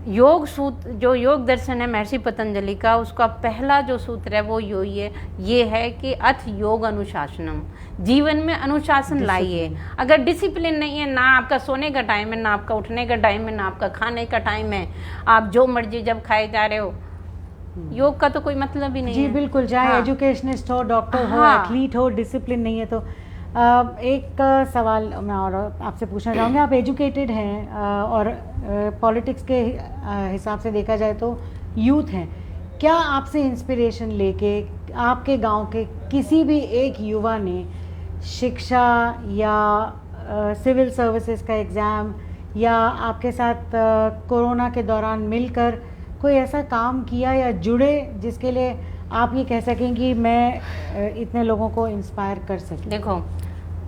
योग सूत्र, जो योग दर्शन है महर्षि पतंजलि का, उसका पहला जो सूत्र है वो ये है कि अथ योग अनुशासनम। जीवन में अनुशासन लाइए। अगर डिसिप्लिन नहीं है, ना आपका सोने का टाइम है, ना आपका उठने का टाइम है, ना आपका खाने का टाइम है, आप जो मर्जी जब खाए जा रहे हो, योग का तो कोई मतलब ही नहीं है। जी बिल्कुल, चाहे एजुकेशनिस्ट हो, डॉक्टर हो, एथलीट हो, डिसिप्लिन नहीं है तो एक सवाल मैं और आपसे पूछना चाहूँगी। आप एजुकेटेड हैं और पॉलिटिक्स के हिसाब से देखा जाए तो यूथ हैं। क्या आपसे इंस्पिरेशन लेके आपके गांव के किसी भी एक युवा ने शिक्षा या सिविल सर्विसेज का एग्ज़ाम या आपके साथ कोरोना के दौरान मिलकर कोई ऐसा काम किया या जुड़े जिसके लिए आप ये कह सकें कि मैं इतने लोगों को इंस्पायर कर सकें? देखो,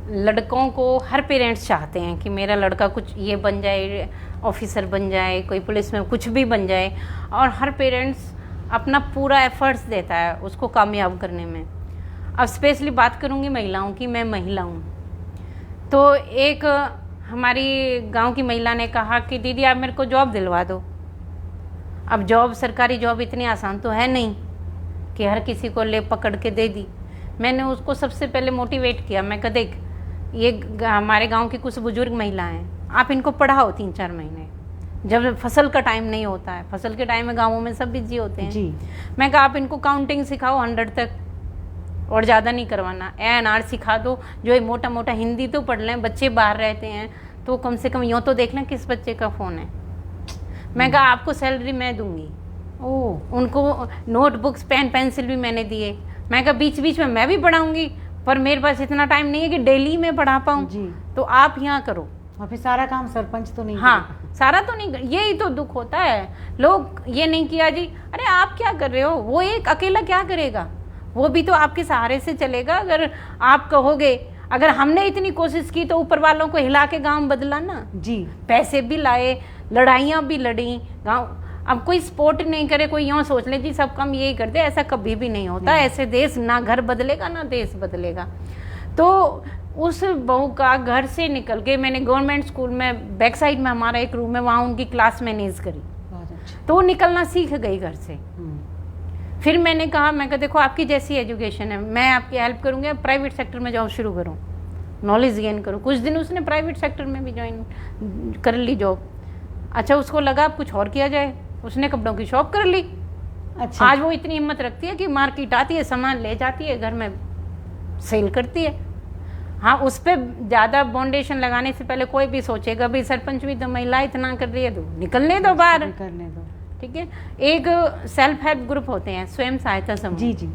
लड़कों को हर पेरेंट्स चाहते हैं कि मेरा लड़का कुछ ये बन जाए, ऑफिसर बन जाए, कोई पुलिस में कुछ भी बन जाए, और हर पेरेंट्स अपना पूरा एफर्ट्स देता है उसको कामयाब करने में। अब स्पेशली बात करूँगी महिलाओं की, मैं महिला हूँ, तो एक हमारी गांव की महिला ने कहा कि दीदी आप मेरे को जॉब दिलवा दो। अब जॉब, सरकारी जॉब इतनी आसान तो है नहीं कि हर किसी को ले पकड़ के दे दी। मैंने उसको सबसे पहले मोटिवेट किया, मैं कहा देख, ये हमारे गांव की कुछ बुजुर्ग महिला हैं, आप इनको पढ़ाओ 3-4 महीने, जब फसल का टाइम नहीं होता है, फसल के टाइम में गाँवों में सब बिजी होते हैं जी। मैं कहा आप इनको काउंटिंग सिखाओ 100 तक, और ज़्यादा नहीं करवाना, ANR सिखा दो, जो ये मोटा मोटा हिंदी तो पढ़ लें, बच्चे बाहर रहते हैं तो कम से कम यूँ तो देख लें किस बच्चे का फ़ोन है। मैं कहा आपको सैलरी मैं दूंगी। ओह, उनको नोटबुक्स, पेन, पेंसिल भी मैंने दिए। मैं कहा बीच बीच में मैं भी पढ़ाऊंगी, पर मेरे पास इतना टाइम नहीं है कि डेली में पढ़ा पाऊँ, जी। तो आप यहाँ करो। और फिर सारा काम सरपंच तो नहीं हाँ, करेगा। सारा तो नहीं, यही तो दुख होता है, लोग ये नहीं किया जी, अरे आप क्या कर रहे हो, वो एक अकेला क्या करेगा, वो भी तो आपके सहारे से चलेगा। अगर आप कहोगे, अगर हमने इतनी कोशिश की तो ऊपर वालों को हिला के गांव बदला ना। जी। पैसे भी लाए, लड़ाइयाँ भी लड़ी गांव। अब कोई सपोर्ट नहीं करे, कोई यूँ सोच ले जी सब काम यही करते, ऐसा कभी भी नहीं होता। ऐसे देश ना घर बदलेगा ना देश बदलेगा। तो उस बहू का घर से निकल के मैंने गवर्नमेंट स्कूल में बैक साइड में हमारा एक रूम है, वहाँ उनकी क्लास मैनेज करी, बहुत अच्छा। तो वो निकलना सीख गई घर से। फिर मैंने कहा, मैं कहा देखो आपकी जैसी एजुकेशन है, मैं आपकी हेल्प करूँगी, आप प्राइवेट सेक्टर में जॉब शुरू करो, नॉलेज गेन करो। कुछ दिन उसने प्राइवेट सेक्टर में भी ज्वाइन कर ली जॉब। अच्छा, उसको लगा अब कुछ और किया जाए, उसने कपड़ों की शॉप कर ली। अच्छा। आज वो इतनी हिम्मत रखती है कि मार्केट आती है, सामान ले जाती है, घर में सेल करती है। हाँ, उस पर ज़्यादा बाउंडेशन लगाने से पहले कोई भी सोचेगा भाई सरपंच भी तो महिला इतना कर रही है तो निकलने दो बाहर, करने दो। ठीक है। एक सेल्फ हेल्प ग्रुप होते हैं, स्वयं सहायता समूह। जी जी।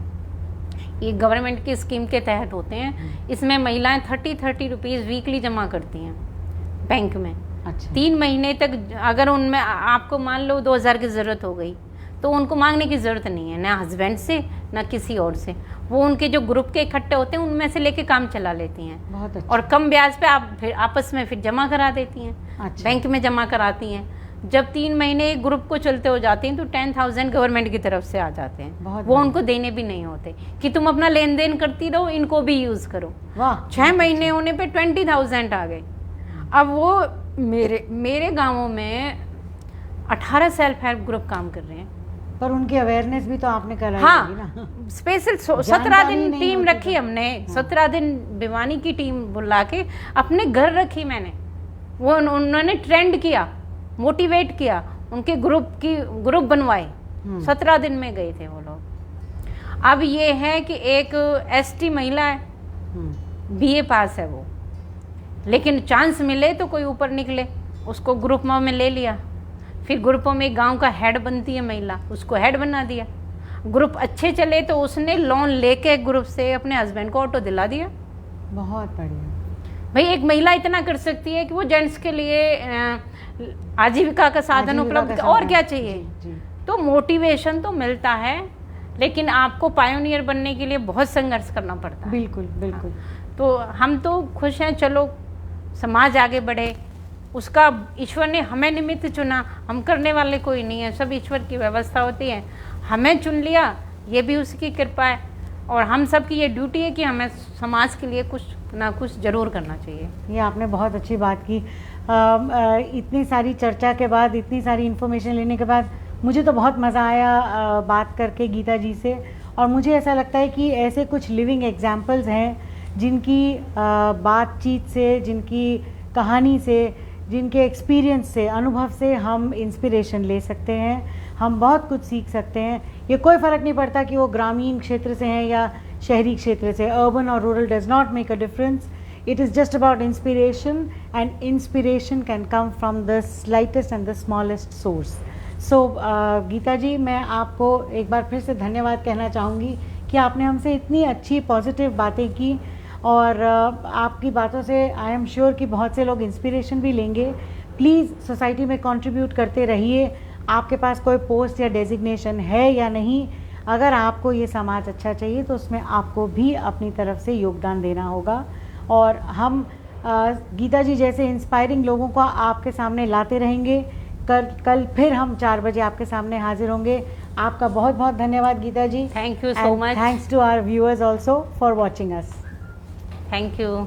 ये गवर्नमेंट की स्कीम के तहत होते हैं। इसमें महिलाएं 30 रुपीज़ वीकली जमा करती हैं बैंक में। अच्छा। 3 महीने तक अगर उनमें आपको मान लो 2000 की ज़रूरत हो गई तो उनको मांगने की ज़रूरत नहीं है, ना हस्बैंड से ना किसी और से। वो उनके जो ग्रुप के इकट्ठे होते हैं उनमें से लेके काम चला लेती हैं। बहुत अच्छा। और कम ब्याज पे आप फिर आपस में फिर जमा करा देती हैं। अच्छा। बैंक में जमा कराती हैं। जब 3 महीने ग्रुप को चलते हो जाते हैं तो 10,000 गवर्नमेंट की तरफ से आ जाते हैं। बहुत वो बढ़िया। उनको देने भी नहीं होते कि तुम अपना लेन देन करती रहो, इनको भी यूज़ करो। वाह। 6 महीने होने पे 20,000 आ गए। अब वो मेरे गाँवों में 18 सेल्फ हेल्प ग्रुप काम कर रहे हैं। पर उनकी अवेयरनेस भी तो आपने कराई होगी ना। हाँ, स्पेशल 17 जानकारी दिन नहीं टीम होती रखी तो। हमने। 17 दिन भिवानी की टीम बुला के अपने घर रखी मैंने। वो उन्होंने ट्रेंड किया, मोटिवेट किया, उनके ग्रुप बनवाए। 17 दिन में गए थे वो लोग। अब ये है कि एक ST महिला है, BA पास है वो, लेकिन चांस मिले तो कोई ऊपर निकले, उसको ग्रुप में ले लिया। फिर ग्रुपों में गांव का हेड बनती है महिला, उसको हेड बना दिया। ग्रुप अच्छे चले तो उसने लोन लेके ग्रुप से अपने हस्बैंड को ऑटो दिला दिया। बहुत बढ़िया। भाई एक महिला इतना कर सकती है कि वो जेंट्स के लिए आजीविका का साधन उपलब्ध, और क्या चाहिए। जी। तो मोटिवेशन तो मिलता है, लेकिन आपको पायोनियर बनने के लिए बहुत संघर्ष करना पड़ता है। बिल्कुल बिल्कुल। तो हम तो खुश हैं, चलो समाज आगे बढ़े, उसका ईश्वर ने हमें निमित्त चुना, हम करने वाले कोई नहीं है, सब ईश्वर की व्यवस्था होती है। हमें चुन लिया, ये भी उसकी कृपा है, और हम सब की ये ड्यूटी है कि हमें समाज के लिए कुछ ना कुछ ज़रूर करना चाहिए। ये आपने बहुत अच्छी बात की। इतनी सारी चर्चा के बाद, इतनी सारी इन्फॉर्मेशन लेने के बाद मुझे तो बहुत मज़ा आया बात करके गीता जी से। और मुझे ऐसा लगता है कि ऐसे कुछ लिविंग एग्जाम्पल्स हैं जिनकी बातचीत से, जिनकी कहानी से, जिनके एक्सपीरियंस से, अनुभव से हम इंस्पिरेशन ले सकते हैं, हम बहुत कुछ सीख सकते हैं। ये कोई फ़र्क नहीं पड़ता कि वो ग्रामीण क्षेत्र से हैं या शहरी क्षेत्र से। अर्बन और rural does not make a difference. It is just about inspiration, and inspiration can come from the slightest and the smallest source. So Geeta ji, मैं आपको एक बार फिर से धन्यवाद कहना चाहूँगी कि आपने हमसे इतनी अच्छी पॉजिटिव बातें की, और आपकी बातों से आई एम श्योर कि बहुत से लोग इंस्पिरेशन भी लेंगे। प्लीज़ सोसाइटी में कंट्रीब्यूट करते रहिए। आपके पास कोई पोस्ट या डेजिग्नेशन है या नहीं, अगर आपको ये समाज अच्छा चाहिए तो उसमें आपको भी अपनी तरफ से योगदान देना होगा। और हम गीता जी जैसे इंस्पायरिंग लोगों को आपके सामने लाते रहेंगे। कल फिर हम 4 बजे आपके सामने हाजिर होंगे। आपका बहुत बहुत धन्यवाद Geeta ji. Thank you so much. Thanks to our viewers also for watching us. Thank you.